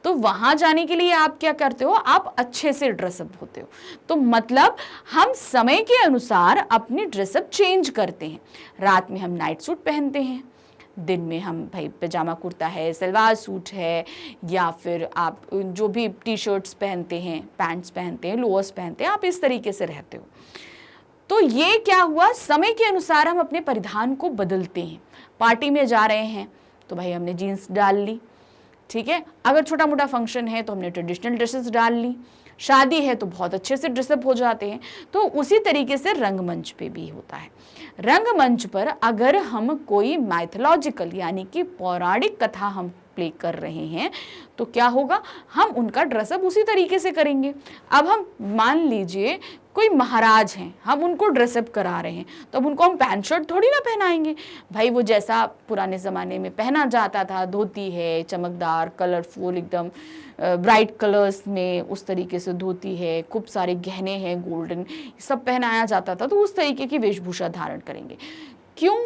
तो वहाँ जाने के लिए आप क्या करते हो, आप अच्छे से ड्रेसअप होते हो। तो मतलब हम समय के अनुसार अपनी ड्रेसअप चेंज करते हैं। रात में हम नाइट सूट पहनते हैं, दिन में हम भाई पजामा कुर्ता है, सलवार सूट है, या फिर आप जो भी टी शर्ट्स पहनते हैं, पैंट्स पहनते हैं, लोअर्स पहनते हैं, आप इस तरीके से रहते हो। तो ये क्या हुआ, समय के अनुसार हम अपने परिधान को बदलते हैं। पार्टी में जा रहे हैं तो भाई हमने जीन्स डाल ली, ठीक है। अगर छोटा मोटा फंक्शन है तो हमने ट्रेडिशनल ड्रेसेस डाल ली, शादी है तो बहुत अच्छे से ड्रेसअप हो जाते हैं। तो उसी तरीके से रंगमंच पे भी होता है। रंगमंच पर अगर हम कोई माइथोलॉजिकल यानी कि पौराणिक कथा हम प्ले कर रहे हैं तो क्या होगा, हम उनका ड्रेसअप उसी तरीके से करेंगे। अब हम मान लीजिए कोई महाराज हैं, हम उनको ड्रेसअप करा रहे हैं, तो अब उनको हम पैंट शर्ट थोड़ी ना पहनाएंगे भाई। वो जैसा पुराने ज़माने में पहना जाता था, धोती है चमकदार कलरफुल एकदम ब्राइट कलर्स में, उस तरीके से धोती है, खूब सारे गहने हैं गोल्डन, सब पहनाया जाता था, तो उस तरीके की वेशभूषा धारण करेंगे। क्यों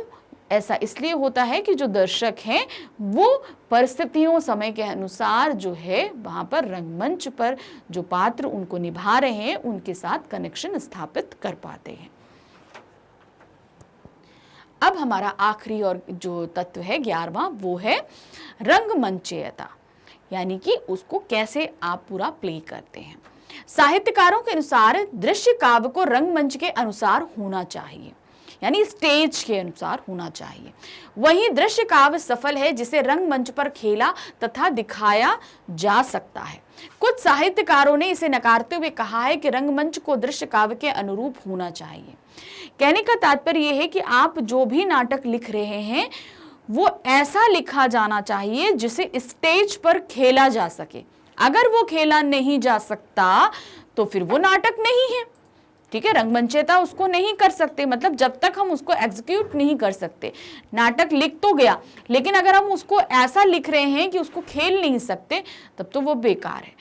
ऐसा इसलिए होता है कि जो दर्शक हैं वो परिस्थितियों समय के अनुसार जो है वहाँ पर रंगमंच पर जो पात्र उनको निभा रहे हैं उनके साथ कनेक्शन स्थापित कर पाते हैं। अब हमारा आखिरी और जो तत्व है 11वां, वो है रंगमंचयता, यानी कि उसको कैसे आप पूरा प्ले करते हैं। साहित्यकारों के अनुसार दृश्य काव्य को रंगमंच के अनुसार होना चाहिए, यानी स्टेज के अनुसार होना चाहिए। वहीं दृश्य काव्य सफल है जिसे रंगमंच पर खेला तथा दिखाया जा सकता है। कुछ साहित्यकारों ने इसे नकारते हुए कहा है कि रंगमंच को दृश्य काव्य के अनुरूप होना चाहिए। कहने का तात्पर्य यह है कि आप जो भी नाटक लिख रहे हैं वो ऐसा लिखा जाना चाहिए जिसे स्टेज पर खेला जा सके। अगर वो खेला नहीं जा सकता तो फिर वो नाटक नहीं है, ठीक है। रंगमंचयता उसको नहीं कर सकते, मतलब जब तक हम उसको एग्जीक्यूट नहीं कर सकते। नाटक लिख तो गया, लेकिन अगर हम उसको ऐसा लिख रहे हैं कि उसको खेल नहीं सकते, तब तो वो बेकार है।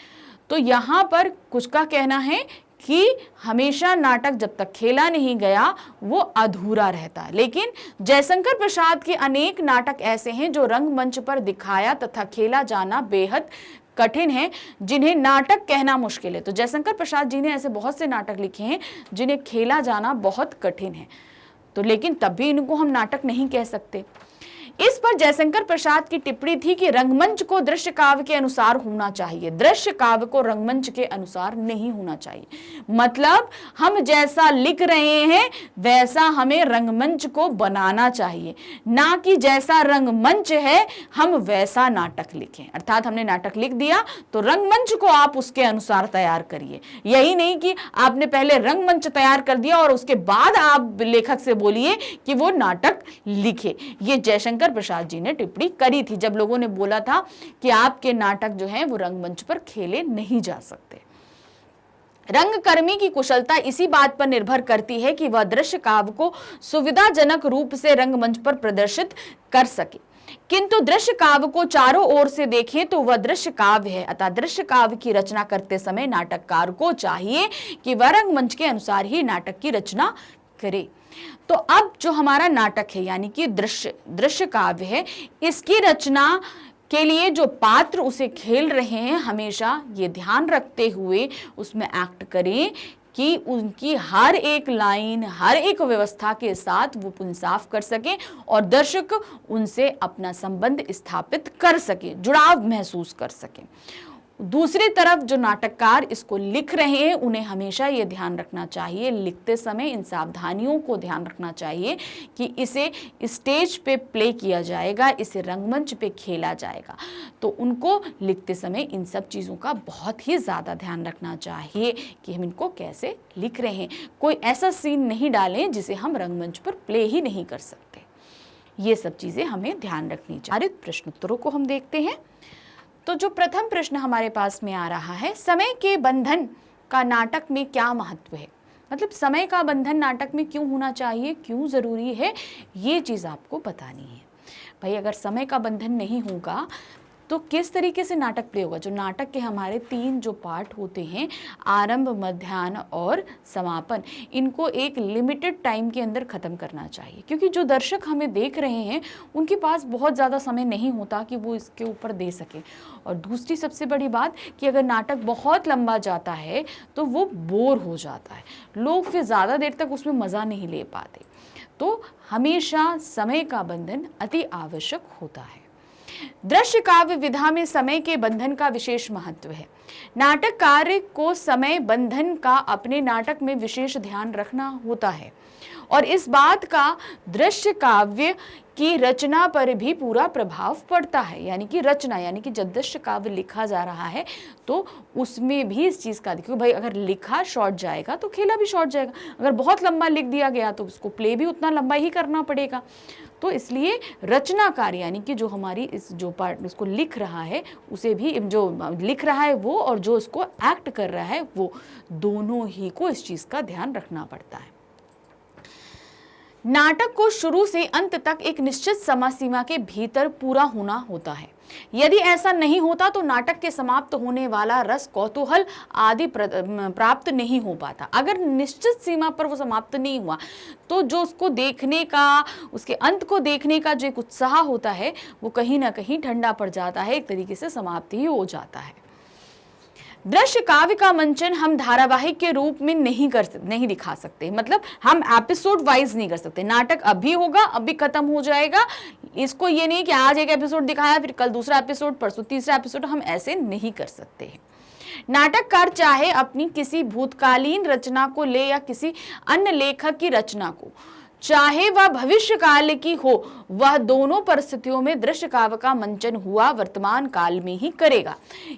तो यहाँ पर कुछ का कहना है कि हमेशा नाटक जब तक खेला नहीं गया वो अधूरा रहता है। लेकिन जयशंकर प्रसाद के अनेक नाटक ऐसे हैं जो रंगमंच पर दिखाया तथा खेला जाना बेहद कठिन है, जिन्हें नाटक कहना मुश्किल है। तो जयशंकर प्रसाद जी ने ऐसे बहुत से नाटक लिखे हैं जिन्हें खेला जाना बहुत कठिन है, तो लेकिन तब भी इनको हम नाटक नहीं कह सकते। इस पर जयशंकर प्रसाद की टिप्पणी थी कि रंगमंच को दृश्य काव्य के अनुसार होना चाहिए, दृश्य काव्य को रंगमंच के अनुसार नहीं होना चाहिए। मतलब हम जैसा लिख रहे हैं वैसा हमें रंगमंच को बनाना चाहिए, ना कि जैसा रंगमंच है हम वैसा नाटक लिखें। अर्थात हमने नाटक लिख दिया तो रंगमंच को आप उसके अनुसार तैयार करिए। यही नहीं कि आपने पहले रंगमंच तैयार कर दिया और उसके बाद आप लेखक से बोलिए कि वो नाटक लिखे। ये जयशंकर प्रसाद जी ने टिप्पणी करी थी जब लोगों ने बोला था कि आपके नाटक जो हैं वो रंगमंच पर खेले नहीं जा सकते। रंगकर्मी की कुशलता इसी बात पर निर्भर करती है कि वह दृश्य काव्य को सुविधाजनक रूप से रंगमंच पर प्रदर्शित कर सके। किंतु दृश्य काव्य को चारों ओर से देखें तो वह दृश्य काव्य है। अतः दृश्य काव्य की रचना करते समय नाटककार को चाहिए कि वह रंगमंच के अनुसार ही नाटक की रचना करे। तो अब जो हमारा नाटक है यानी कि दृश्य काव्य है, इसकी रचना के लिए जो पात्र उसे खेल रहे हैं हमेशा ये ध्यान रखते हुए उसमें एक्ट करें कि उनकी हर एक लाइन, हर एक व्यवस्था के साथ वो इंसाफ कर सके और दर्शक उनसे अपना संबंध स्थापित कर सके, जुड़ाव महसूस कर सके। दूसरी तरफ जो नाटककार इसको लिख रहे हैं उन्हें हमेशा ये ध्यान रखना चाहिए, लिखते समय इन सावधानियों को ध्यान रखना चाहिए कि इसे स्टेज पे प्ले किया जाएगा, इसे रंगमंच पे खेला जाएगा, तो उनको लिखते समय इन सब चीज़ों का बहुत ही ज़्यादा ध्यान रखना चाहिए कि हम इनको कैसे लिख रहे हैं। कोई ऐसा सीन नहीं डालें जिसे हम रंगमंच पर प्ले ही नहीं कर सकते। ये सब चीज़ें हमें ध्यान रखनी चाहिए। प्रश्नोत्तरों को हम देखते हैं। तो जो प्रथम प्रश्न हमारे पास में आ रहा है, समय के बंधन का नाटक में क्या महत्व है? मतलब समय का बंधन नाटक में क्यों होना चाहिए, क्यों ज़रूरी है, ये चीज़ आपको बतानी है। भाई अगर समय का बंधन नहीं होगा तो किस तरीके से नाटक प्ले होगा? जो नाटक के हमारे 3 जो पार्ट होते हैं, आरंभ, मध्याह्न और समापन, इनको एक लिमिटेड टाइम के अंदर ख़त्म करना चाहिए, क्योंकि जो दर्शक हमें देख रहे हैं उनके पास बहुत ज़्यादा समय नहीं होता कि वो इसके ऊपर दे सके। और दूसरी सबसे बड़ी बात कि अगर नाटक बहुत लंबा जाता है तो वो बोर हो जाता है, लोग फिर ज़्यादा देर तक उसमें मज़ा नहीं ले पाते। तो हमेशा समय का बंधन अति आवश्यक होता है। दृश्य काव्य विधा में समय के बंधन का विशेष महत्व है। नाटक कार्य को समय बंधन का अपने नाटक में विशेष ध्यान रखना होता है और इस बात का दृश्य काव्य की रचना पर भी पूरा प्रभाव पड़ता है। यानी कि रचना, यानी कि जब दृश्य काव्य लिखा जा रहा है तो उसमें भी इस चीज़ का देखिए, भाई अगर लिखा शॉर्ट जाएगा तो खेला भी शॉर्ट जाएगा, अगर बहुत लंबा लिख दिया गया तो उसको प्ले भी उतना लंबा ही करना पड़ेगा। तो इसलिए रचनाकार यानी कि जो हमारी इस जो पार्ट इसको लिख रहा है उसे भी, जो लिख रहा है वो और जो इसको एक्ट कर रहा है वो, दोनों ही को इस चीज़ का ध्यान रखना पड़ता है। नाटक को शुरू से अंत तक एक निश्चित समय सीमा के भीतर पूरा होना होता है। यदि ऐसा नहीं होता तो नाटक के समाप्त होने वाला रस, कौतूहल आदि प्राप्त नहीं हो पाता। अगर निश्चित सीमा पर वो समाप्त नहीं हुआ तो जो उसको देखने का, उसके अंत को देखने का जो एक उत्साह होता है वो कहीं ना कहीं ठंडा पड़ जाता है, एक तरीके से समाप्त ही हो जाता है। दृश्य काव्य का मंचन हम धारावाहिक के रूप में नहीं दिखा सकते, मतलब हम एपिसोड वाइज नहीं कर सकते। नाटक अभी होगा, अभी खत्म हो जाएगा, इसको ये नहीं कि आज एक एपिसोड दिखाया फिर कल दूसरा एपिसोड, परसों तीसरा एपिसोड, हम ऐसे नहीं कर सकते हैं। नाटककार चाहे अपनी किसी भूतकालीन रचना को ले या किसी अन्य लेखक की रचना को, चाहे वह भविष्य काल की हो, वह दोनों परिस्थितियों में दृश्य काव्य का मंचन हुआ वर्तमान काल में ही करेगा।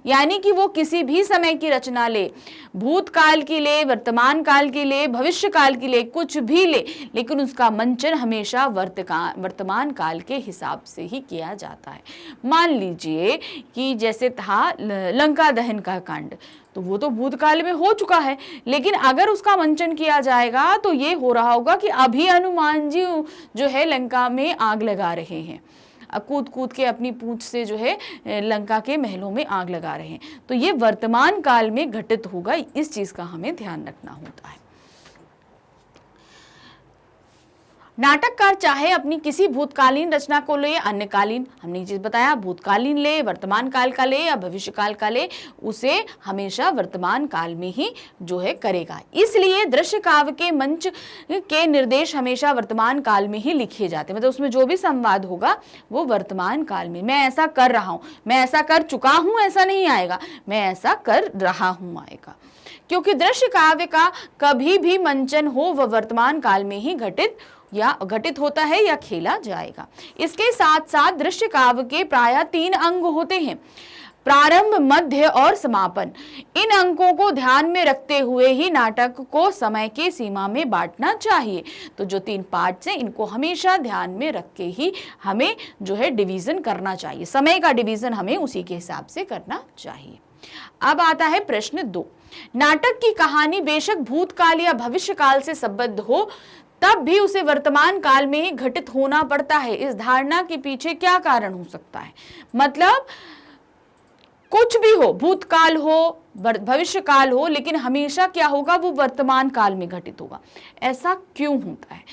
यानी कि वो किसी भी समय की रचना ले, भूतकाल की ले, वर्तमान काल की ले, भविष्य काल की ले, कुछ भी ले, लेकिन उसका मंचन हमेशा वर्तमान काल के हिसाब से ही किया जाता है। मान लीजिए कि जैसे था लंका दहन का कांड, तो वो तो भूतकाल में हो चुका है, लेकिन अगर उसका मंचन किया जाएगा तो ये हो रहा होगा कि अभी हनुमान जी जो है लंका में आग लगा रहे हैं, कूद कूद के अपनी पूंछ से जो है लंका के महलों में आग लगा रहे हैं। तो ये वर्तमान काल में घटित होगा, इस चीज का हमें ध्यान रखना होता है। नाटककार चाहे अपनी किसी भूतकालीन रचना को ले, अन्य कालीन, हमने ये चीज बताया, भूतकालीन ले, वर्तमान काल का ले या भविष्य काल का ले, उसे हमेशा वर्तमान काल में ही जो है करेगा। इसलिए दृश्य काव्य के मंच के निर्देश हमेशा वर्तमान काल में ही लिखे जाते हैं, मतलब उसमें जो भी संवाद होगा वो वर्तमान काल में, मैं ऐसा कर रहा हूं, मैं ऐसा कर चुका हूं, ऐसा नहीं आएगा, मैं ऐसा कर रहा हूं आएगा। क्योंकि दृश्य काव्य का कभी भी मंचन हो वह वर्तमान काल में ही घटित होता है या खेला जाएगा। इसके साथ साथ दृश्य काव्य के प्रायः 3 अंग होते हैं, प्रारंभ, मध्य और समापन। इन अंकों को ध्यान में रखते हुए ही नाटक को समय के सीमा में बांटना चाहिए। तो जो 3 पार्ट्स हैं इनको हमेशा ध्यान में रख के ही हमें जो है डिवीजन करना चाहिए, समय का डिवीजन हमें उसी के हिसाब से करना चाहिए। अब आता है प्रश्न 2। नाटक की कहानी बेशक भूतकाल या भविष्य काल से संबद्ध हो, तब भी उसे वर्तमान काल में ही घटित होना पड़ता है। इस धारणा के पीछे क्या कारण हो सकता है? मतलब कुछ भी हो, भूतकाल हो, भविष्य काल हो, लेकिन हमेशा क्या होगा, वो वर्तमान काल में घटित होगा। ऐसा क्यों होता है?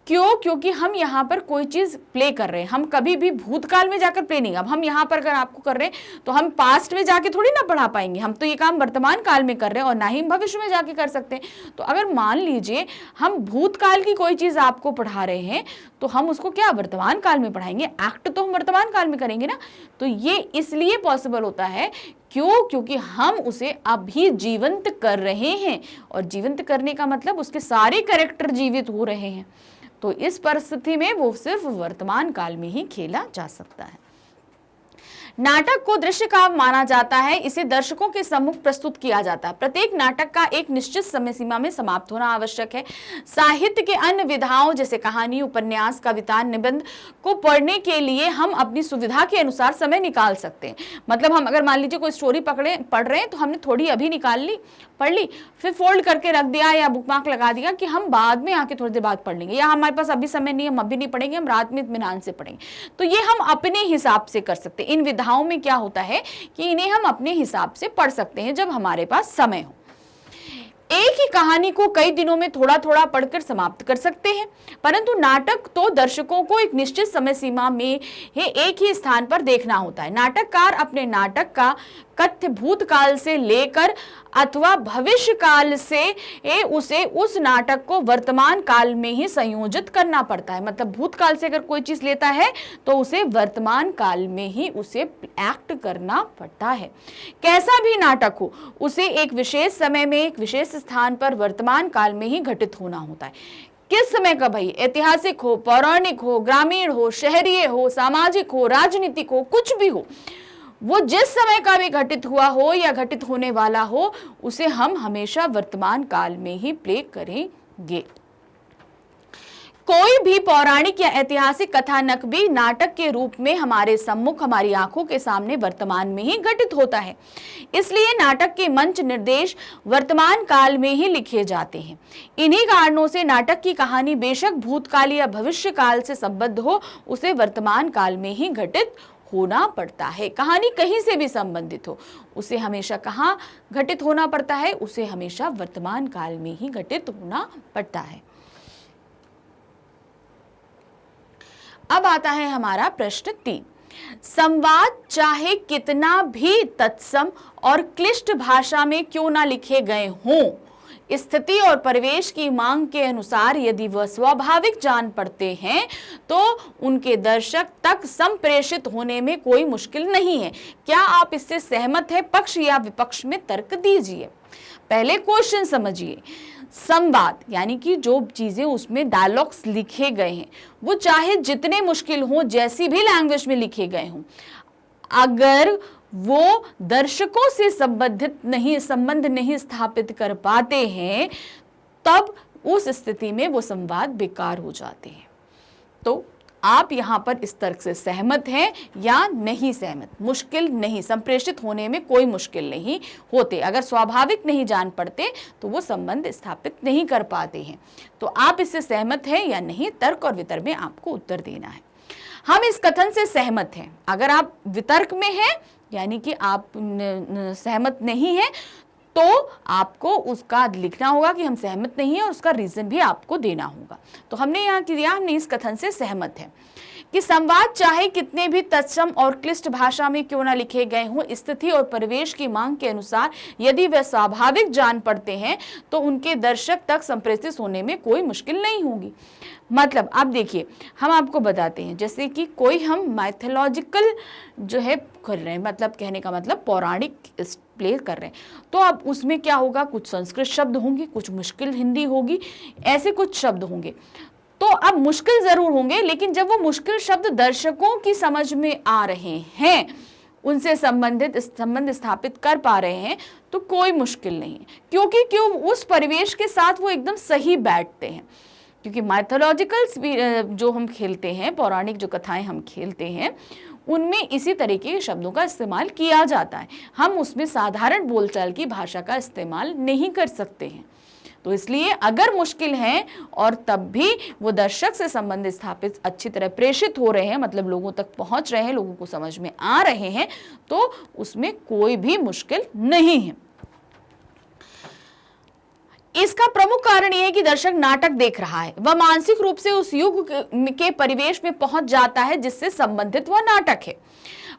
क्यों? क्योंकि हम यहाँ पर कोई चीज प्ले कर रहे हैं, हम कभी भी भूतकाल में जाकर प्ले नहीं। अब हम यहाँ पर अगर आपको कर रहे हैं तो हम पास्ट में जाके थोड़ी ना पढ़ा पाएंगे, हम तो ये काम वर्तमान काल में कर रहे हैं और ना ही भविष्य में जाके कर सकते हैं। तो अगर मान लीजिए हम भूतकाल की कोई चीज आपको पढ़ा रहे हैं तो हम उसको क्या वर्तमान काल में पढ़ाएंगे, एक्ट तो हम वर्तमान काल में करेंगे ना। तो ये इसलिए पॉसिबल होता है क्यों? क्योंकि हम उसे अभी जीवंत कर रहे हैं, और जीवंत करने का मतलब उसके सारे कैरेक्टर जीवित हो रहे हैं। तो इस परिस्थिति में वो सिर्फ वर्तमान काल में ही खेला जा सकता है। नाटक को दृश्य काव्य माना जाता है, इसे दर्शकों के सम्मुख प्रस्तुत किया जाता है। प्रत्येक नाटक का एक निश्चित समय सीमा में समाप्त होना आवश्यक है। साहित्य के अन्य विधाओं जैसे कहानी, उपन्यास, कविता, निबंध को पढ़ने के लिए हम अपनी सुविधा के अनुसार समय निकाल सकते हैं। मतलब हम अगर मान लीजिए कोई स्टोरी पढ़ रहे हैं तो हमने थोड़ी अभी निकाल ली, पढ़ ली, फिर फोल्ड करके रख दिया या बुकमार्क लगा दिया कि हम बाद में आके थोड़ी देर बाद पढ़ लेंगे, या हमारे पास अभी समय नहीं, हम अभी नहीं पढ़ेंगे, हम रात में इत्मीनान से पढ़ेंगे। तो ये हम अपने हिसाब से कर सकते हैं। इन विधाओं में क्या होता है कि इन्हें हम अपने हिसाब से पढ़ सकते हैं जब हमारे पास समय हो। एक ही कहानी को कई दिनों में थोड़ा थोड़ा पढ़कर समाप्त कर सकते हैं, परंतु नाटक तो दर्शकों को एक निश्चित समय सीमा में एक ही स्थान पर देखना होता है। नाटककार अपने नाटक का कथ्य भूतकाल से लेकर अथवा भविष्य काल से उसे उस नाटक को वर्तमान काल में ही संयोजित करना पड़ता है। मतलब भूतकाल से अगर कोई चीज लेता है तो उसे वर्तमान काल में ही उसे एक्ट करना पड़ता है। कैसा भी नाटक हो, उसे एक विशेष समय में एक विशेष स्थान पर वर्तमान काल में ही घटित होना होता है। किस समय का भाई, ऐतिहासिक हो, पौराणिक हो, ग्रामीण हो, शहरीय हो, सामाजिक हो, राजनीतिक हो, कुछ भी हो, वो जिस समय का भी घटित हुआ हो या घटित होने वाला हो, उसे हम हमेशा वर्तमान काल में ही प्ले करेंगे। कोई भी पौराणिक या ऐतिहासिक कथानक भी नाटक के रूप में हमारे सम्मुख, हमारी आंखों के सामने वर्तमान में ही घटित होता है। इसलिए नाटक के मंच निर्देश वर्तमान काल में ही लिखे जाते हैं। इन्हीं कारणों से नाटक की कहानी बेशक भूतकाल या भविष्य काल से संबद्ध हो, उसे वर्तमान काल में ही घटित होना पड़ता है। कहानी कहीं से भी संबंधित हो, उसे हमेशा कहाँ घटित होना पड़ता है? उसे हमेशा वर्तमान काल में ही घटित होना पड़ता है। अब आता है हमारा प्रश्न 3। संवाद चाहे कितना भी तत्सम और क्लिष्ट भाषा में क्यों ना लिखे गए हों, स्थिति और परिवेश की मांग के अनुसार यदि वह स्वाभाविक जान पड़ते हैं तो उनके दर्शक तक संप्रेषित होने में कोई मुश्किल नहीं है। क्या आप इससे सहमत हैं? पक्ष या विपक्ष में तर्क दीजिए। पहले क्वेश्चन समझिए। संवाद यानी कि जो चीजें उसमें डायलॉग्स लिखे गए हैं वो चाहे जितने मुश्किल हों, जैसी भी लैंग्वेज में लिखे गए हों, अगर वो दर्शकों से संबंध नहीं स्थापित कर पाते हैं, तब उस स्थिति में वो संवाद बेकार हो जाते हैं। तो आप यहां पर इस तर्क से सहमत हैं या नहीं सहमत? मुश्किल नहीं, संप्रेषित होने में कोई मुश्किल नहीं होते। अगर स्वाभाविक नहीं जान पड़ते तो वो संबंध स्थापित नहीं कर पाते हैं। तो आप इससे सहमत हैं या नहीं? तर्क और वितर्क में आपको उत्तर देना है। हम इस कथन से सहमत हैं। अगर आप वितर्क में हैं यानी कि आप सहमत नहीं हैं, तो आपको उसका लिखना होगा कि हम सहमत नहीं हैं और उसका रीजन भी आपको देना होगा। तो हमने यहाँ किया, हमने इस कथन से सहमत है कि संवाद चाहे कितने भी तत्सम और क्लिष्ट भाषा में क्यों ना लिखे गए हों, स्थिति और परिवेश की मांग के अनुसार यदि वे स्वाभाविक जान पड़ते हैं तो उनके दर्शक तक संप्रेषित होने में कोई मुश्किल नहीं होगी। मतलब आप देखिए, हम आपको बताते हैं, जैसे कि कोई हम माइथोलॉजिकल जो है कर रहे हैं, मतलब कहने का मतलब पौराणिक प्ले कर रहे हैं, तो अब उसमें क्या होगा, कुछ संस्कृत शब्द होंगे, कुछ मुश्किल हिंदी होगी, ऐसे कुछ शब्द होंगे। तो अब मुश्किल जरूर होंगे, लेकिन जब वो मुश्किल शब्द दर्शकों की समझ में आ रहे हैं, उनसे संबंध स्थापित कर पा रहे हैं, तो कोई मुश्किल नहीं, क्योंकि उस परिवेश के साथ वो एकदम सही बैठते हैं। क्योंकि माइथोलॉजिकल जो हम खेलते हैं, पौराणिक जो कथाएं हम खेलते हैं, उनमें इसी तरीके के शब्दों का इस्तेमाल किया जाता है। हम उसमें साधारण बोलचाल की भाषा का इस्तेमाल नहीं कर सकते हैं। तो इसलिए अगर मुश्किल है और तब भी वो दर्शक से संबंध स्थापित अच्छी तरह प्रेषित हो रहे हैं, मतलब लोगों तक पहुंच रहे हैं, लोगों को समझ में आ रहे हैं, तो उसमें कोई भी मुश्किल नहीं है। इसका प्रमुख कारण यह है कि दर्शक नाटक देख रहा है, वह मानसिक रूप से उस युग के परिवेश में पहुंच जाता है जिससे संबंधित वह नाटक है।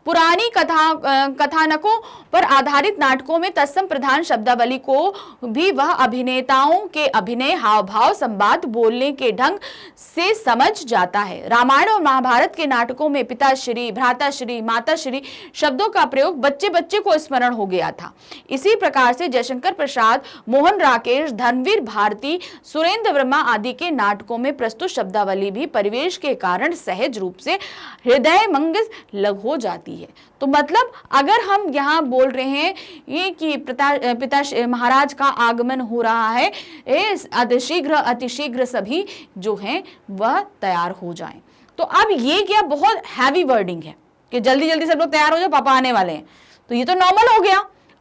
पुरानी कथानकों पर आधारित नाटकों में तत्सम प्रधान शब्दावली को भी वह अभिनेताओं के अभिनय, हाव भाव, संवाद, बोलने के ढंग से समझ जाता है। रामायण और महाभारत के नाटकों में पिताश्री, भ्राताश्री, माताश्री शब्दों का प्रयोग बच्चे बच्चे को स्मरण हो गया था। इसी प्रकार से जयशंकर प्रसाद, मोहन राकेश, धर्मवीर भारती, सुरेंद्र वर्मा आदि के नाटकों में प्रस्तुत शब्दावली भी परिवेश के कारण सहज रूप से हृदयंगम लग हो जाती है। तो मतलब अगर हम यहाँ बोल रहे हैं ये कि पिता महाराज का आगमन हो रहा है, अतिशीघ्र सभी जो हैं वह तैयार हो जाएं। तो अब ये क्या बहुत हैवी वर्डिंग है कि जल्दी जल्दी सब लोग तैयार हो जाओ, पापा आने वाले हैं। तो ये तो नॉर्मल हो गया।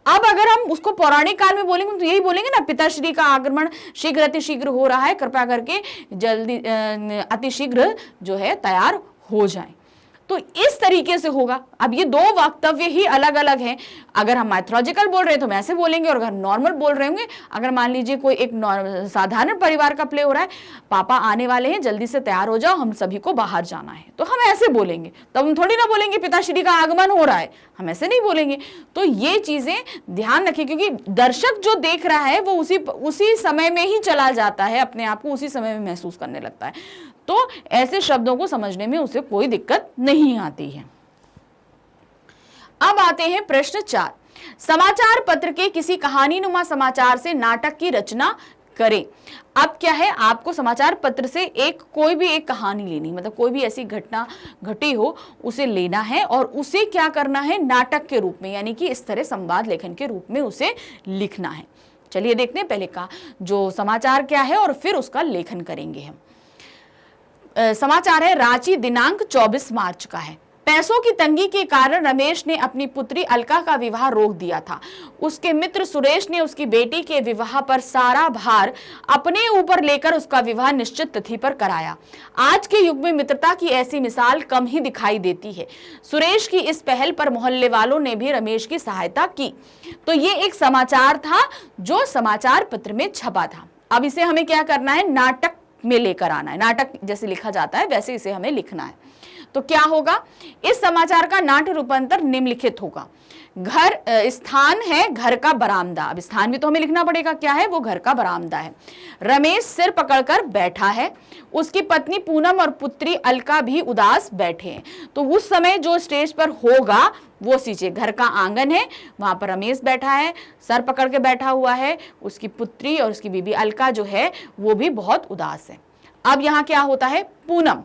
अब अगर हम उसको पौराणिक काल में बोलेंगे तो यही बोलेंगे ना, पिताश्री का आगमन शीघ्र अतिशीघ्र हो रहा है, कृपया करके जल्दी अतिशीघ्र जो है तैयार हो जाएं। तो इस तरीके से होगा। अब ये दो वक्तव्य ही अलग अलग हैं। अगर हम माइथोलॉजिकल बोल रहे हैं तो हम ऐसे बोलेंगे, और अगर नॉर्मल बोल रहे होंगे, अगर मान लीजिए कोई एक साधारण परिवार का प्ले हो रहा है, पापा आने वाले हैं, जल्दी से तैयार हो जाओ, हम सभी को बाहर जाना है, तो हम ऐसे बोलेंगे। तब हम थोड़ी ना बोलेंगे पिताश्री का आगमन हो रहा है, हम ऐसे नहीं बोलेंगे। तो ये चीजें ध्यान रखिए, क्योंकि दर्शक जो देख रहा है वो उसी समय में ही चला जाता है, अपने आप को उसी समय में महसूस करने लगता है। तो ऐसे शब्दों को समझने में उसे कोई दिक्कत नहीं आती है। अब आते हैं प्रश्न 4। समाचार पत्र के किसी कहानीनुमा समाचार से नाटक की रचना करें। अब क्या है, आपको समाचार पत्र से कोई भी एक कहानी लेनी, मतलब कोई भी ऐसी घटना घटी हो उसे लेना है और उसे क्या करना है, नाटक के रूप में, यानी कि इस तरह संवाद लेखन के रूप में उसे लिखना है। चलिए देखते हैं पहले का जो समाचार क्या है और फिर उसका लेखन करेंगे हम। समाचार है, रांची, दिनांक 24 मार्च का है। पैसों की तंगी के कारण रमेश ने अपनी पुत्री अलका का विवाह रोक दिया था। उसके मित्र सुरेश ने उसकी बेटी के विवाह पर सारा भार अपने ऊपर लेकर उसका विवाह निश्चित तिथि पर कराया। आज के युग में मित्रता की ऐसी मिसाल कम ही दिखाई देती है। सुरेश की इस पहल पर मोहल्ले वालों ने भी रमेश की सहायता की। तो ये एक समाचार था जो समाचार पत्र में छपा था। अब इसे हमें क्या करना है, नाटक में लेकर आना है। नाटक जैसे लिखा जाता है वैसे इसे हमें लिखना है। तो क्या होगा, इस समाचार का नाट्य रूपांतर निम्नलिखित होगा। स्थान है घर का बरामदा। अब स्थान भी तो हमें लिखना पड़ेगा, क्या है वो, घर का बरामदा है। रमेश सिर पकड़कर बैठा है, उसकी पत्नी पूनम और पुत्री अलका भी उदास बैठे हैं। तो उस समय जो स्टेज पर होगा वो सींचे, घर का आंगन है, वहां पर रमेश बैठा है, सर पकड़ के बैठा हुआ है, उसकी पुत्री और उसकी बीबी अलका जो है वो भी बहुत उदास है। अब यहाँ क्या होता है, पूनम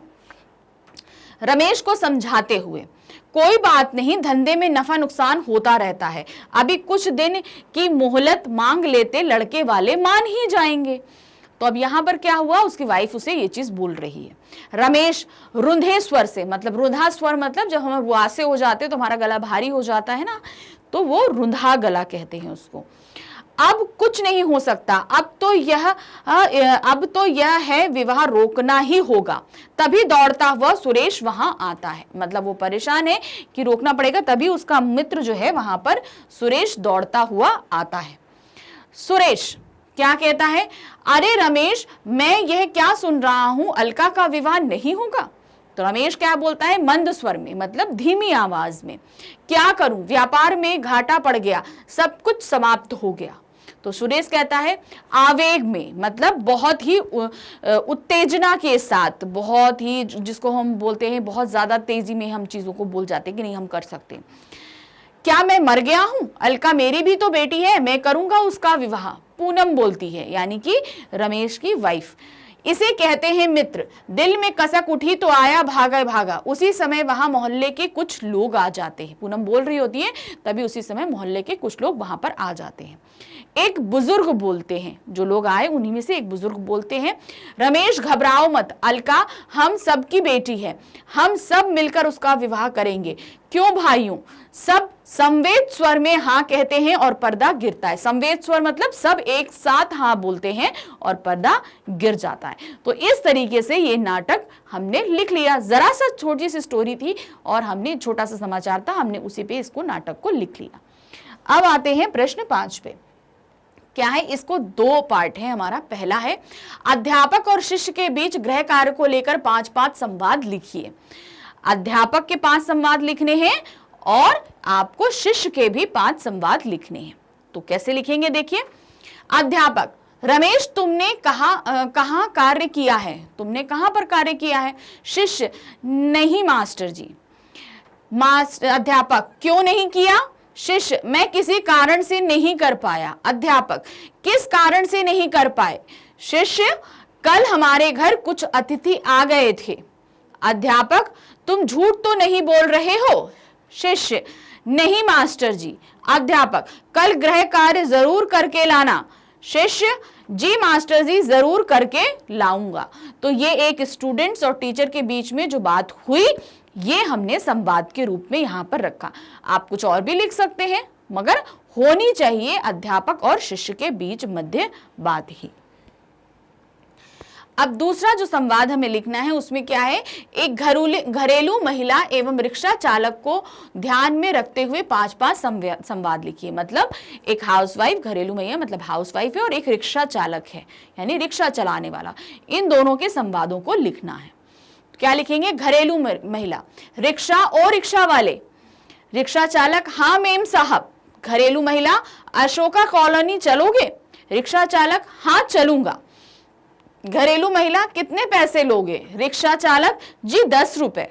रमेश को समझाते हुए, कोई बात नहीं, धंधे में नफा नुकसान होता रहता है, अभी कुछ दिन की मोहलत मांग लेते लड़के वाले मान ही जाएंगे। तो अब यहां पर क्या हुआ, उसकी वाइफ उसे ये चीज बोल रही है। रमेश रुंधे स्वर से, मतलब रुंधा स्वर मतलब जब हम रुआसे हो जाते तो हमारा गला भारी हो जाता है ना, तो वो रुंधा गला कहते हैं उसको। अब कुछ नहीं हो सकता, अब तो यह है, विवाह रोकना ही होगा। तभी दौड़ता हुआ सुरेश वहां आता है, मतलब वो परेशान है कि रोकना पड़ेगा, तभी उसका मित्र जो है वहां पर सुरेश दौड़ता हुआ आता है। सुरेश क्या कहता है, अरे रमेश, मैं यह क्या सुन रहा हूं, अलका का विवाह नहीं होगा। तो रमेश क्या बोलता है, मंद स्वर में, मतलब धीमी आवाज में, क्या करूं, व्यापार में घाटा पड़ गया, सब कुछ समाप्त हो गया। तो सुरेश कहता है आवेग में, मतलब बहुत ही उत्तेजना के साथ, बहुत ही, जिसको हम बोलते हैं बहुत ज्यादा तेजी में हम चीजों को बोल जाते हैं कि नहीं हम कर सकते। क्या मैं मर गया हूं, अलका मेरी भी तो बेटी है, मैं करूंगा उसका विवाह, पूनम बोलती है, यानी कि रमेश की वाइफ। इसे कहते हैं मित्र। दिल में कसक उठी तो आया भागा। उसी समय वहां मोहल्ले के कुछ लोग आ जाते हैं। पूनम बोल रही होती है, तभी उसी समय मोहल्ले के कुछ लोग वहां पर आ जाते हैं। एक बुजुर्ग बोलते हैं, जो लोग आए उन्हीं में से एक बुजुर्ग बोलते हैं, रमेश घबराओ मत, अलका हम सबकी बेटी है, हम सब मिलकर उसका विवाह करेंगे। क्यों भाइयों? सब संवेद स्वर में हाँ कहते हैं और पर्दा गिरता है। संवेद स्वर मतलब सब एक साथ हाँ बोलते हैं और पर्दा गिर जाता है। तो इस तरीके से ये नाटक हमने लिख लिया। जरा सा छोटी सी स्टोरी थी और हमने, छोटा सा समाचार था, हमने उसी पे इसको नाटक को लिख लिया। अब आते हैं प्रश्न 5 पे। क्या है, इसको 2 पार्ट है हमारा। पहला है अध्यापक और शिष्य के बीच गृह कार्य को लेकर 5-5 संवाद लिखिए। अध्यापक के 5 संवाद लिखने हैं और आपको शिष्य के भी 5 संवाद लिखने हैं। तो कैसे लिखेंगे देखिए। अध्यापक, रमेश तुमने कहाँ कार्य किया है? तुमने कहाँ पर कार्य किया है? शिष्य, नहीं मास्टर जी। अध्यापक, क्यों नहीं किया? शिष्य, मैं किसी कारण से नहीं कर पाया। अध्यापक, किस कारण से नहीं कर पाए? शिष्य, कल हमारे घर कुछ अतिथि आ गए थे। अध्यापक, तुम झूठ तो नहीं बोल रहे हो? शिष्य, नहीं मास्टर जी। अध्यापक, कल गृह कार्य जरूर करके लाना। शिष्य, जी मास्टर जी, जरूर करके लाऊंगा। तो ये एक स्टूडेंट्स और टीचर के बीच में जो बात हुई, ये हमने संवाद के रूप में यहां पर रखा। आप कुछ और भी लिख सकते हैं, मगर होनी चाहिए अध्यापक और शिष्य के बीच मध्य बात ही। अब दूसरा जो संवाद हमें लिखना है उसमें क्या है, एक घरेलू महिला एवं रिक्शा चालक को ध्यान में रखते हुए 5-5 संवाद लिखिए। मतलब एक हाउसवाइफ, घरेलू महिला मतलब हाउसवाइफ है, और एक रिक्शा चालक है यानी रिक्शा चलाने वाला, इन दोनों के संवादों को लिखना है। क्या लिखेंगे? घरेलू महिला, रिक्शा और रिक्शा वाले। रिक्शा चालक, हाँ मेम साहब। घरेलू महिला, अशोका कॉलोनी चलोगे? रिक्शा चालक, हाँ चलूंगा। घरेलू महिला, कितने पैसे लोगे? रिक्शा चालक, जी 10 रुपए।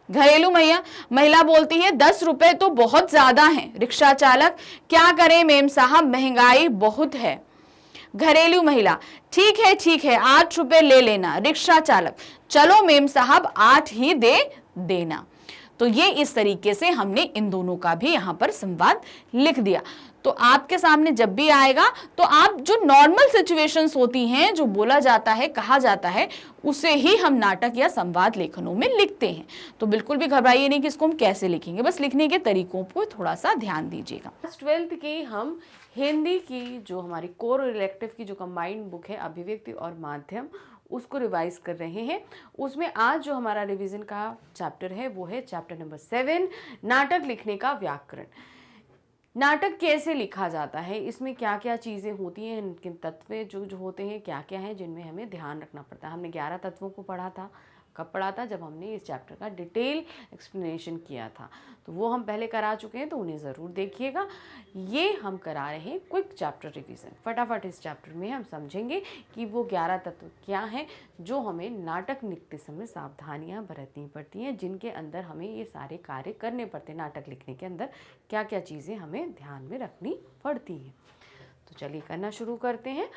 घरेलू महिला बोलती है 10 रुपए तो बहुत ज्यादा हैं। रिक्शा चालक, क्या करें मेम साहब, महंगाई बहुत है। घरेलू महिला, ठीक है 8 रुपए ले लेना। रिक्शा चालक, चलो मेम साहब 8 ही दे देना। तो ये इस तरीके से हमने इन दोनों का भी यहां पर संवाद लिख दिया। तो आपके सामने जब भी आएगा तो आप जो नॉर्मल सिचुएशंस होती हैं, जो बोला जाता है, कहा जाता है, उसे ही हम नाटक या संवाद लेखनों में लिखते हैं। तो बिल्कुल भी घबराइए नहीं कि इसको हम कैसे लिखेंगे, बस लिखने के तरीकों को थोड़ा सा ध्यान दीजिएगा। 12th की हम हिंदी की जो हमारी कोर इलेक्टिव की जो कंबाइंड बुक है अभिव्यक्ति और माध्यम, उसको रिवाइज कर रहे हैं। उसमें आज जो हमारा रिवीजन का चैप्टर है वो है चैप्टर नंबर 7, नाटक लिखने का व्याकरण। नाटक कैसे लिखा जाता है, इसमें क्या क्या चीज़ें होती हैं, इनके तत्व जो होते हैं क्या क्या हैं जिनमें हमें ध्यान रखना पड़ता है। हमने 11 तत्वों को पढ़ा था। कब पढ़ा था? जब हमने इस चैप्टर का डिटेल एक्सप्लेनेशन किया था, तो वो हम पहले करा चुके हैं, तो उन्हें ज़रूर देखिएगा। ये हम करा रहे हैं क्विक चैप्टर रिवीजन। फटाफट इस चैप्टर में हम समझेंगे कि वो 11 तत्व क्या हैं जो हमें नाटक लिखते समय सावधानियां बरतनी पड़ती हैं, जिनके अंदर हमें ये सारे कार्य करने पड़ते हैं। नाटक लिखने के अंदर क्या क्या चीज़ें हमें ध्यान में रखनी पड़ती हैं। तो चलिए करना शुरू करते हैं।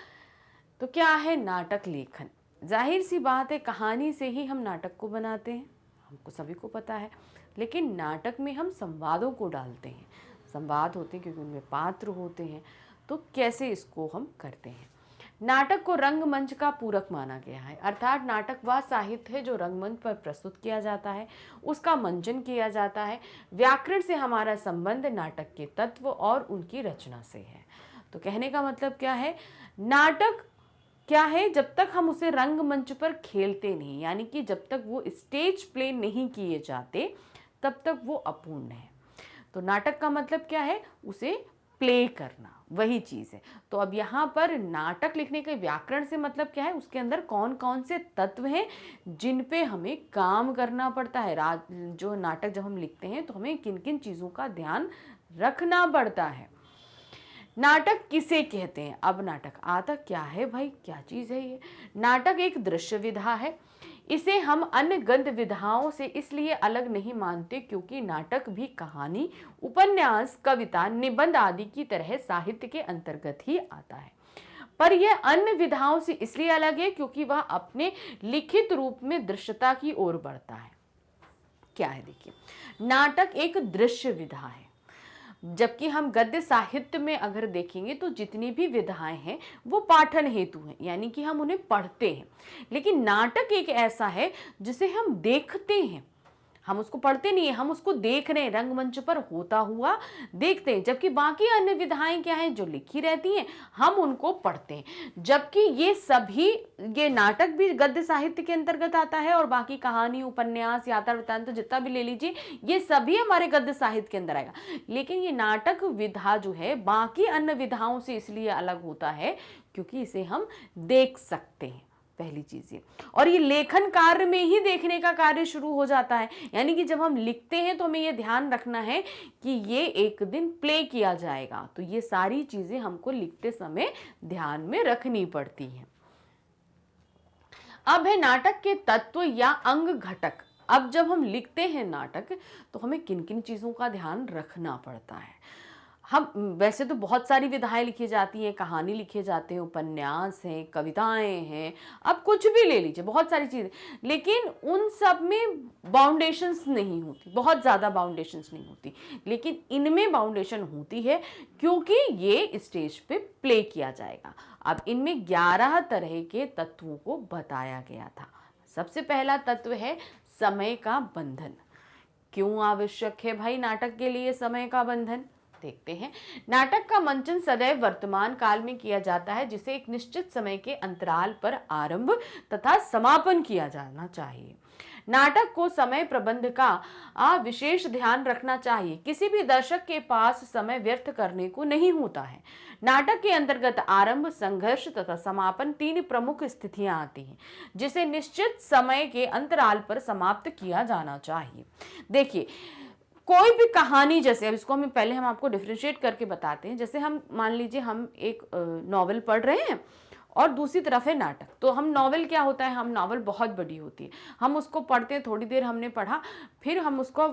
तो क्या है नाटक लेखन? जाहिर सी बात है, कहानी से ही हम नाटक को बनाते हैं, हमको सभी को पता है। लेकिन नाटक में हम संवादों को डालते हैं। संवाद होते हैं क्योंकि उनमें पात्र होते हैं। तो कैसे इसको हम करते हैं? नाटक को रंगमंच का पूरक माना गया है, अर्थात नाटक वह साहित्य है जो रंगमंच पर प्रस्तुत किया जाता है, उसका मंचन किया जाता है। व्याकरण से हमारा संबंध नाटक के तत्व और उनकी रचना से है। तो कहने का मतलब क्या है? नाटक क्या है? जब तक हम उसे रंगमंच पर खेलते नहीं, यानी कि जब तक वो स्टेज प्ले नहीं किए जाते, तब तक वो अपूर्ण है। तो नाटक का मतलब क्या है? उसे प्ले करना, वही चीज़ है। तो अब यहाँ पर नाटक लिखने के व्याकरण से मतलब क्या है? उसके अंदर कौन कौन से तत्व हैं जिन पे हमें काम करना पड़ता है। जो नाटक जब हम लिखते हैं तो हमें किन किन चीज़ों का ध्यान रखना पड़ता है। नाटक किसे कहते हैं? अब नाटक आता क्या है भाई, क्या चीज़ है ये? नाटक एक दृश्य विधा है। इसे हम अन्य गद्य विधाओं से इसलिए अलग नहीं मानते क्योंकि नाटक भी कहानी, उपन्यास, कविता, निबंध आदि की तरह साहित्य के अंतर्गत ही आता है। पर यह अन्य विधाओं से इसलिए अलग है क्योंकि वह अपने लिखित रूप में दृश्यता की ओर बढ़ता है। क्या है देखिए, नाटक एक दृश्य विधा है, जबकि हम गद्य साहित्य में अगर देखेंगे तो जितनी भी विधाएं हैं वो पाठन हेतु हैं, यानी कि हम उन्हें पढ़ते हैं। लेकिन नाटक एक ऐसा है जिसे हम देखते हैं, हम उसको पढ़ते नहीं है, हम उसको देख रहे हैं, रंगमंच पर होता हुआ देखते हैं। जबकि बाकी अन्य विधाएं क्या हैं, जो लिखी रहती हैं, हम उनको पढ़ते हैं। जबकि ये नाटक भी गद्य साहित्य के अंतर्गत आता है और बाकी कहानी, उपन्यास, यात्रा वृत्तांत, तो जितना भी ले लीजिए, ये सभी हमारे गद्य साहित्य के अंदर आएगा। लेकिन ये नाटक विधा जो है बाकी अन्य विधाओं से इसलिए अलग होता है क्योंकि इसे हम देख सकते हैं। पहली चीज ये। और ये लेखन कार्य में ही देखने का कार्य शुरू हो जाता है, यानी कि जब हम लिखते हैं तो हमें ये ध्यान रखना है कि ये एक दिन प्ले किया जाएगा, तो ये सारी चीजें हमको लिखते समय ध्यान में रखनी पड़ती हैं। अब है नाटक के तत्व या अंग घटक। अब जब हम लिखते हैं नाटक तो हमें किन किन चीजों का ध्यान रखना पड़ता है। हम वैसे तो बहुत सारी विधाएं लिखी जाती हैं, कहानी लिखे जाते हैं, उपन्यास हैं, कविताएं हैं, अब कुछ भी ले लीजिए, बहुत सारी चीजें, लेकिन उन सब में बाउंडेशंस नहीं होती, बहुत ज़्यादा बाउंडेशंस नहीं होती, लेकिन इनमें बाउंडेशन होती है क्योंकि ये स्टेज पे प्ले किया जाएगा। अब इनमें 11 तरह के तत्वों को बताया गया था। सबसे पहला तत्व है समय का बंधन। क्यों आवश्यक है भाई नाटक के लिए समय का बंधन? देखते हैं। नाटक का मंचन सदैव वर्तमान काल में किया जाता है, जिसे एक निश्चित समय के अंतराल पर आरंभ तथा समापन किया जाना चाहिए। नाटक को समय प्रबंध का विशेष ध्यान रखना चाहिए। किसी भी दर्शक के पास समय व्यर्थ करने को नहीं होता है। नाटक के अंतर्गत आरंभ, संघर्ष तथा समापन 3 प्रमुख स्थितियां आती हैं, जिसे निश्चित समय के अंतराल पर समाप्त किया जाना चाहिए। देखिए, कोई भी कहानी, जैसे अब इसको हम आपको डिफरेंशिएट करके बताते हैं। जैसे हम मान लीजिए हम एक नॉवेल पढ़ रहे हैं और दूसरी तरफ है नाटक। तो हम नॉवेल क्या होता है, हम नॉवेल बहुत बड़ी होती है, हम उसको पढ़ते हैं, थोड़ी देर हमने पढ़ा, फिर हम उसको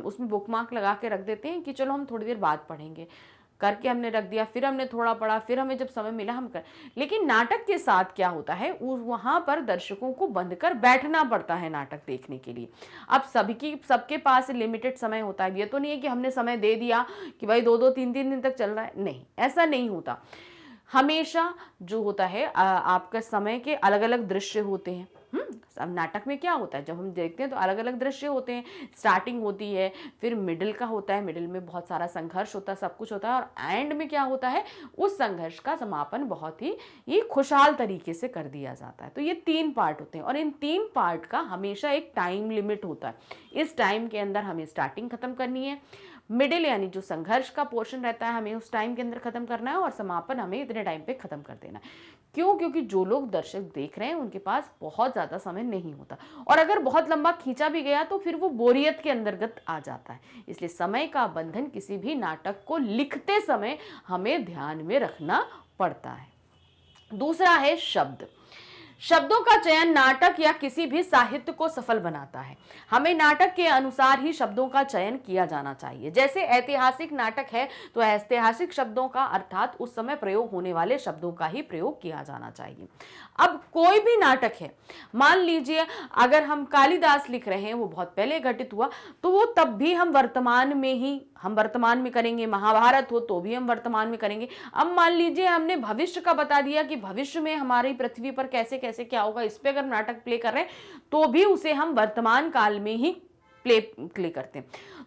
उसमें बुकमार्क लगा के रख देते हैं कि चलो हम थोड़ी देर बाद पढ़ेंगे, करके हमने रख दिया, फिर हमने थोड़ा पढ़ा, फिर हमें जब समय मिला हम कर। लेकिन नाटक के साथ क्या होता है, वहां पर दर्शकों को बंद कर बैठना पड़ता है नाटक देखने के लिए। अब सबके पास लिमिटेड समय होता है। ये तो नहीं है कि हमने समय दे दिया कि भाई 2-2, 3-3 दिन तक चल रहा है, नहीं, ऐसा नहीं होता। हमेशा जो होता है आपका समय के अलग अलग दृश्य होते हैं। अब नाटक में क्या होता है, जब हम देखते हैं तो अलग अलग दृश्य होते हैं। स्टार्टिंग होती है, फिर मिडिल का होता है, मिडिल में बहुत सारा संघर्ष होता है, सब कुछ होता है, और एंड में क्या होता है, उस संघर्ष का समापन बहुत ही खुशहाल तरीके से कर दिया जाता है। तो ये 3 पार्ट होते हैं और इन 3 पार्ट का हमेशा एक टाइम लिमिट होता है। इस टाइम के अंदर हमें स्टार्टिंग खत्म करनी है, मिडिल यानी जो संघर्ष का पोर्शन रहता है हमें उस टाइम के अंदर खत्म करना है, और समापन हमें इतने टाइम पे खत्म कर देना है। क्यों? क्योंकि जो लोग दर्शक देख रहे हैं उनके पास बहुत ज्यादा समय नहीं होता, और अगर बहुत लंबा खींचा भी गया तो फिर वो बोरियत के अंतर्गत आ जाता है। इसलिए समय का बंधन किसी भी नाटक को लिखते समय हमें ध्यान में रखना पड़ता है। दूसरा है शब्द। शब्दों का चयन नाटक या किसी भी साहित्य को सफल बनाता है। हमें नाटक के अनुसार ही शब्दों का चयन किया जाना चाहिए। जैसे ऐतिहासिक नाटक है तो ऐतिहासिक शब्दों का अर्थात उस समय प्रयोग होने वाले शब्दों का ही प्रयोग किया जाना चाहिए। अब कोई भी नाटक है, मान लीजिए अगर हम कालिदास लिख रहे हैं, वो बहुत पहले घटित हुआ, तो वो तब भी हम वर्तमान में करेंगे। महाभारत हो तो भी हम वर्तमान में करेंगे। अब मान लीजिए हमने भविष्य का बता दिया कि भविष्य में हमारी पृथ्वी पर कैसे कैसे क्या होगा, इस पे अगर नाटक प्ले कर रहे हैं तो भी उसे हम वर्तमान काल में ही प्ले करते हैं।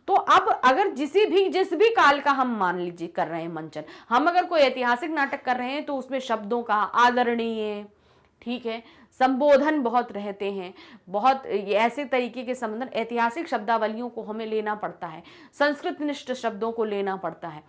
तो अब अगर जिस भी काल का हम मान लीजिए कर रहे हैं मंचन, हम अगर कोई ऐतिहासिक नाटक कर रहे हैं तो उसमें शब्दों का आदरणीय, ठीक है, संबोधन बहुत रहते हैं, बहुत ऐसे तरीके के संबोधन, ऐतिहासिक शब्दावलियों को हमें लेना पड़ता है, संस्कृत निष्ठ शब्दों को लेना पड़ता है।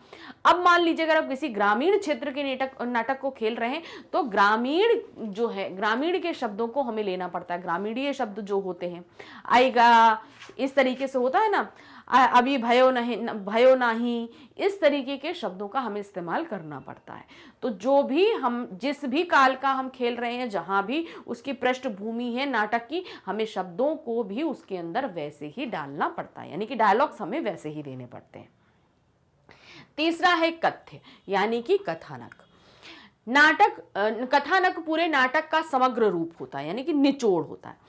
अब मान लीजिए अगर आप किसी ग्रामीण क्षेत्र के नाटक को खेल रहे हैं तो ग्रामीण के शब्दों को हमें लेना पड़ता है। ग्रामीणीय शब्द जो होते हैं, आएगा, इस तरीके से होता है ना, अभी भयो नहीं, इस तरीके के शब्दों का हमें इस्तेमाल करना पड़ता है। तो जिस भी काल का हम खेल रहे हैं, जहां भी उसकी पृष्ठभूमि है नाटक की, हमें शब्दों को भी उसके अंदर वैसे ही डालना पड़ता है, यानी कि डायलॉग्स हमें वैसे ही देने पड़ते हैं। तीसरा है कथ्य, यानी कि कथानक। कथानक पूरे नाटक का समग्र रूप होता है, यानी कि निचोड़ होता है।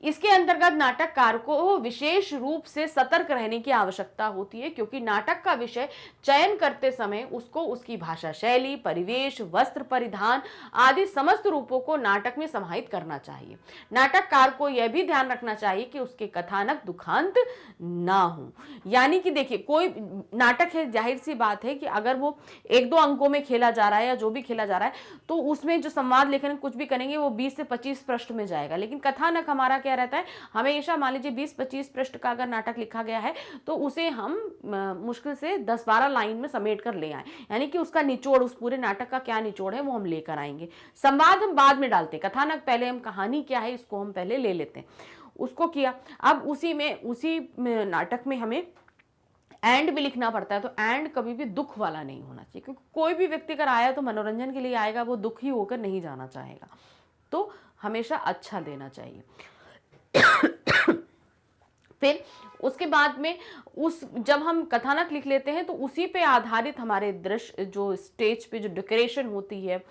इसके अंतर्गत नाटककार को विशेष रूप से सतर्क रहने की आवश्यकता होती है, क्योंकि नाटक का विषय चयन करते समय उसको उसकी भाषा शैली, परिवेश, वस्त्र परिधान आदि समस्त रूपों को नाटक में समाहित करना चाहिए। नाटककार को यह भी ध्यान रखना चाहिए कि उसके कथानक दुखांत ना हो। यानी कि देखिए, कोई नाटक है, जाहिर सी बात है कि अगर वो 1-2 अंकों में खेला जा रहा है या जो भी खेला जा रहा है, तो उसमें जो संवाद लेखन कुछ भी करेंगे वो 20 से 25 पृष्ठ में जाएगा। लेकिन कथानक हमारा क्या रहता है, हमेशा मान लीजिए 20-25 पृष्ठ का अगर नाटक लिखा गया है तो उसे हम मुश्किल से 10-12 लाइन में समेट कर ले आए, यानी कि उसका निचोड़, उस पूरे नाटक का क्या निचोड़ है वो हम लेकर आएंगे। संवाद हम बाद में डालते हैं, कथानक पहले, हम कहानी क्या है इसको हम पहले ले लेते हैं, उसको किया। अब उसी नाटक में हमें एंड भी लिखना पड़ता है, तो एंड कभी भी दुख वाला नहीं होना चाहिए, क्योंकि कोई भी व्यक्ति अगर आया तो मनोरंजन के लिए आएगा, वो दुखी होकर नहीं जाना चाहेगा, तो हमेशा अच्छा देना चाहिए। फिर उसके बाद में जब हम कथानक लिख लेते हैं तो उसी पे आधारित हमारे दृश्य, जो स्टेज पे जो डेकोरेशन होती है,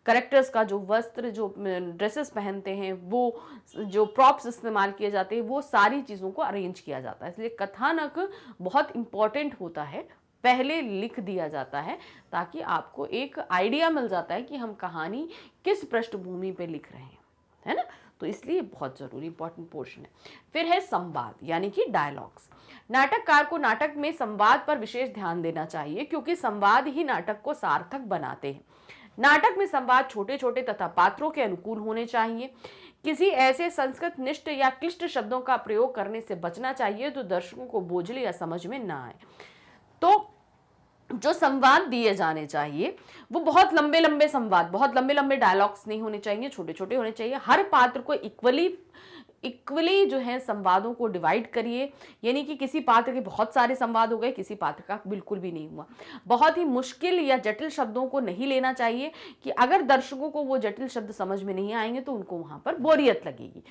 करेक्टर्स का जो वस्त्र, जो ड्रेसेस पहनते हैं, वो जो प्रॉप्स इस्तेमाल किए जाते हैं, वो सारी चीज़ों को अरेंज किया जाता है। इसलिए कथानक बहुत इम्पॉर्टेंट होता है, पहले लिख दिया जाता है ताकि आपको एक आइडिया मिल जाता है कि हम कहानी किस पृष्ठभूमि पे लिख रहे हैं, है ना। तो इसलिए बहुत ज़रूरी इंपॉर्टेंट पोर्शन है। फिर है संवाद, यानी कि डायलॉग्स। नाटककार को नाटक में संवाद पर विशेष ध्यान देना चाहिए, क्योंकि संवाद ही नाटक को सार्थक बनाते हैं। नाटक में संवाद छोटे छोटे तथा पात्रों के अनुकूल होने चाहिए। किसी ऐसे संस्कृत निष्ठ या क्लिष्ट शब्दों का प्रयोग करने से बचना चाहिए तो दर्शकों को बोझिल या समझ में ना आए। तो जो संवाद दिए जाने चाहिए वो बहुत लंबे लंबे संवाद, बहुत लंबे लंबे डायलॉग्स नहीं होने चाहिए, छोटे छोटे होने चाहिए। हर पात्र को इक्वली जो है संवादों को डिवाइड करिए, यानी कि किसी पात्र के बहुत सारे संवाद हो गए, किसी पात्र का बिल्कुल भी नहीं हुआ। बहुत ही मुश्किल या जटिल शब्दों को नहीं लेना चाहिए कि अगर दर्शकों को वो जटिल शब्द समझ में नहीं आएंगे तो उनको वहां पर बोरियत लगेगी।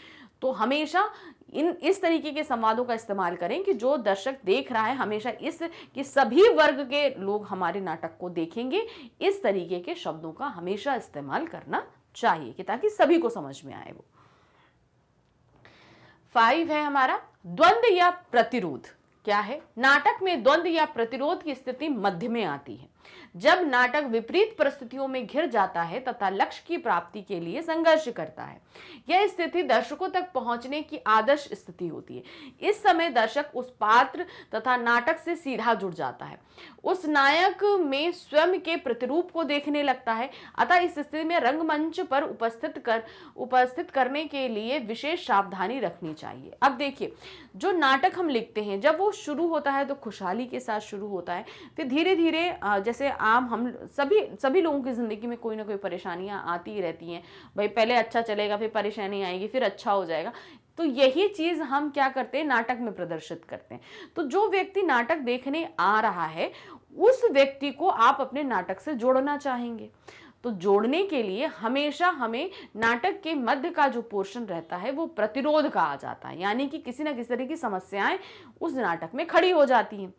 तो हमेशा इस तरीके के संवादों का इस्तेमाल करें कि जो दर्शक देख रहा है हमेशा कि सभी वर्ग के लोग हमारे नाटक को देखेंगे, इस तरीके के शब्दों का हमेशा इस्तेमाल करना चाहिए कि ताकि सभी को समझ में आए। वो 5 है हमारा द्वंद्व या प्रतिरोध। क्या है? नाटक में द्वंद्व या प्रतिरोध की स्थिति मध्य में आती है, जब नाटक विपरीत परिस्थितियों में घिर जाता है तथा लक्ष्य की प्राप्ति के लिए संघर्ष करता है। यह स्थिति दर्शकों तक पहुंचने की आदर्श स्थिति होती है। इस समय दर्शक उस पात्र तथा नाटक से सीधा जुड़ जाता है, उस नायक में स्वयं के प्रतिरूप को देखने लगता है। अतः इस स्थिति में रंगमंच पर उपस्थित करने के लिए विशेष सावधानी रखनी चाहिए। अब देखिए, जो नाटक हम लिखते हैं जब वो शुरू होता है तो खुशहाली के साथ शुरू होता है, फिर धीरे धीरे जैसे हम सभी लोगों की जिंदगी में कोई ना कोई परेशानियां आती ही रहती हैं। भाई पहले अच्छा चलेगा, फिर परेशानी आएगी, फिर अच्छा हो जाएगा। तो यही चीज हम क्या करते हैं, नाटक में प्रदर्शित करते हैं। तो जो व्यक्ति नाटक देखने आ रहा है उस व्यक्ति को आप अपने नाटक से जोड़ना चाहेंगे। तो जोड़ने के लिए हमेशा हमें नाटक के मध्य का जो पोर्शन रहता है वो प्रतिरोध का आ जाता है, यानी कि किसी ना किसी तरह की समस्याएं उस नाटक में खड़ी हो जाती हैं।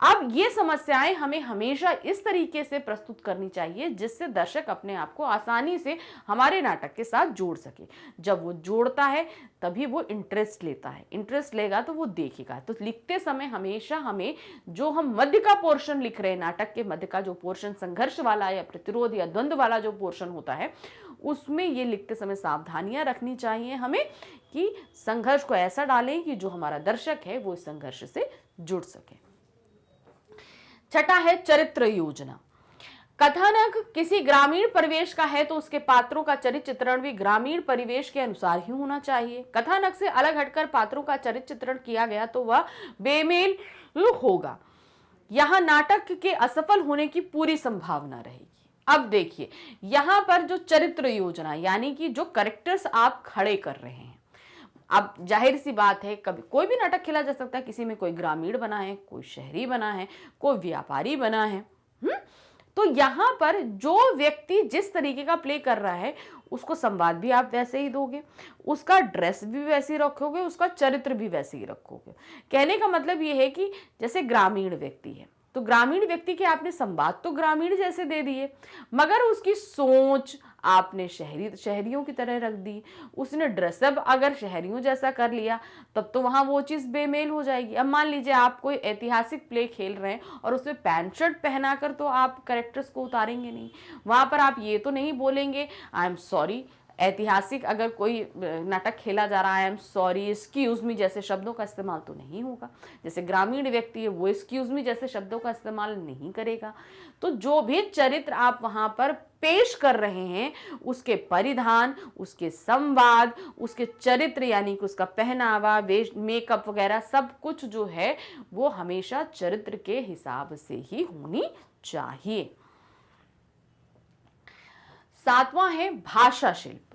अब ये समस्याएं हमें हमेशा इस तरीके से प्रस्तुत करनी चाहिए जिससे दर्शक अपने आप को आसानी से हमारे नाटक के साथ जोड़ सके। जब वो जोड़ता है तभी वो इंटरेस्ट लेता है, इंटरेस्ट लेगा तो वो देखेगा। तो लिखते समय हमेशा हमें जो हम मध्य का पोर्शन लिख रहे हैं, नाटक के मध्य का जो पोर्शन संघर्ष वाला या प्रतिरोध या द्वंद्व वाला जो पोर्शन होता है, उसमें ये लिखते समय सावधानियां रखनी चाहिए हमें कि संघर्ष को ऐसा डालें कि जो हमारा दर्शक है वो इस संघर्ष से जुड़ सके। छठा है चरित्र योजना। कथानक किसी ग्रामीण परिवेश का है तो उसके पात्रों का चरित्र चित्रण भी ग्रामीण परिवेश के अनुसार ही होना चाहिए। कथानक से अलग हटकर पात्रों का चरित्र चित्रण किया गया तो वह बेमेल होगा, यहां नाटक के असफल होने की पूरी संभावना रहेगी। अब देखिए, यहां पर जो चरित्र योजना यानी कि जो कैरेक्टर्स आप खड़े कर रहे हैं, अब जाहिर सी बात है कभी कोई भी नाटक खेला जा सकता है, किसी में कोई ग्रामीण बना है, कोई शहरी बना है, कोई व्यापारी बना है। तो यहाँ पर जो व्यक्ति जिस तरीके का प्ले कर रहा है उसको संवाद भी आप वैसे ही दोगे, उसका ड्रेस भी वैसे ही रखोगे, उसका चरित्र भी वैसे ही रखोगे। कहने का मतलब ये है कि जैसे ग्रामीण व्यक्ति है तो ग्रामीण व्यक्ति के आपने संवाद तो ग्रामीण जैसे दे दिए, मगर उसकी सोच आपने शहरियों की तरह रख दी। उसने ड्रेसअप अगर शहरियों जैसा कर लिया तब तो वहां वो चीज बेमेल हो जाएगी। अब मान लीजिए आप कोई ऐतिहासिक प्ले खेल रहे हैं और उसमें पैंट शर्ट पहनाकर तो आप कैरेक्टर्स को उतारेंगे नहीं। वहां पर आप ये तो नहीं बोलेंगे आई एम सॉरी ऐतिहासिक अगर कोई नाटक खेला जा रहा है, I am sorry, excuse me जैसे शब्दों का इस्तेमाल तो नहीं होगा। जैसे ग्रामीण व्यक्ति है वो एक्सक्यूज मी जैसे शब्दों का इस्तेमाल नहीं करेगा। तो जो भी चरित्र आप वहां पर पेश कर रहे हैं, उसके परिधान, उसके संवाद, उसके चरित्र यानी कि उसका पहनावा, वेश, मेकअप वगैरह सब कुछ जो है वो हमेशा चरित्र के हिसाब से ही होनी चाहिए। 7वां है भाषा शिल्प।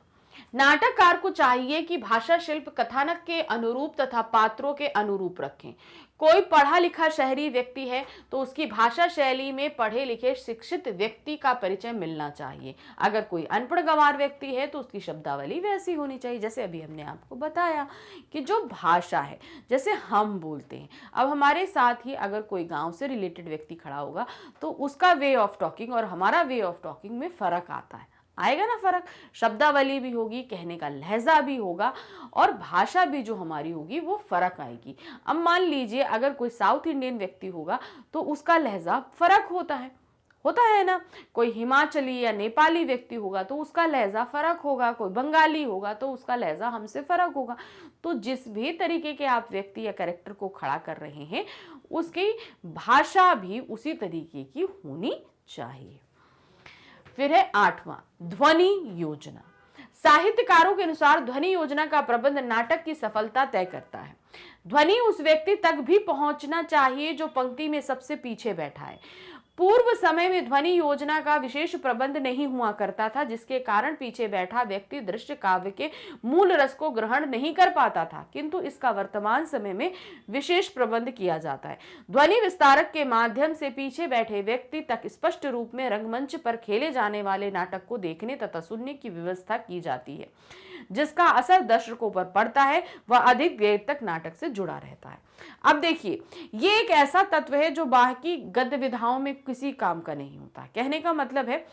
नाटककार को चाहिए कि भाषा शिल्प कथानक के अनुरूप तथा पात्रों के अनुरूप रखें। कोई पढ़ा लिखा शहरी व्यक्ति है तो उसकी भाषा शैली में पढ़े लिखे शिक्षित व्यक्ति का परिचय मिलना चाहिए। अगर कोई अनपढ़ गंवार व्यक्ति है तो उसकी शब्दावली वैसी होनी चाहिए। जैसे अभी हमने आपको बताया कि जो भाषा है, जैसे हम बोलते हैं, अब हमारे साथ ही अगर कोई गांव से रिलेटेड व्यक्ति खड़ा होगा तो उसका वे ऑफ टॉकिंग और हमारा वे ऑफ टॉकिंग में फर्क आता है, आएगा ना फर्क। शब्दावली भी होगी, कहने का लहजा भी होगा और भाषा भी जो हमारी होगी वो फर्क आएगी। अब मान लीजिए अगर कोई साउथ इंडियन व्यक्ति होगा तो उसका लहजा फर्क होता है ना। कोई हिमाचली या नेपाली व्यक्ति होगा तो उसका लहजा फर्क होगा, कोई बंगाली होगा तो उसका लहजा हमसे फर्क होगा। तो जिस भी तरीके के आप व्यक्ति या कैरेक्टर को खड़ा कर रहे हैं उसकी भाषा भी उसी तरीके की होनी चाहिए। फिर है 8वां, ध्वनि योजना। साहित्यकारों के अनुसार ध्वनि योजना का प्रबंध नाटक की सफलता तय करता है। ध्वनि उस व्यक्ति तक भी पहुंचना चाहिए जो पंक्ति में सबसे पीछे बैठा है। पूर्व समय में ध्वनि योजना का विशेष प्रबंध नहीं हुआ करता था, जिसके कारण पीछे बैठा व्यक्ति दृश्य काव्य के मूल रस को ग्रहण नहीं कर पाता था, किंतु इसका वर्तमान समय में विशेष प्रबंध किया जाता है। ध्वनि विस्तारक के माध्यम से पीछे बैठे व्यक्ति तक स्पष्ट रूप में रंगमंच पर खेले जाने वाले नाटक को देखने तथा सुनने की व्यवस्था की जाती है, जिसका असर दर्शकों पर पड़ता है, वह अधिक देर तक नाटक से जुड़ा रहता है। अब देखिए, ये एक ऐसा तत्व है जो बाकी गद्य विधाओं में किसी काम का नहीं होता। कहने का मतलब है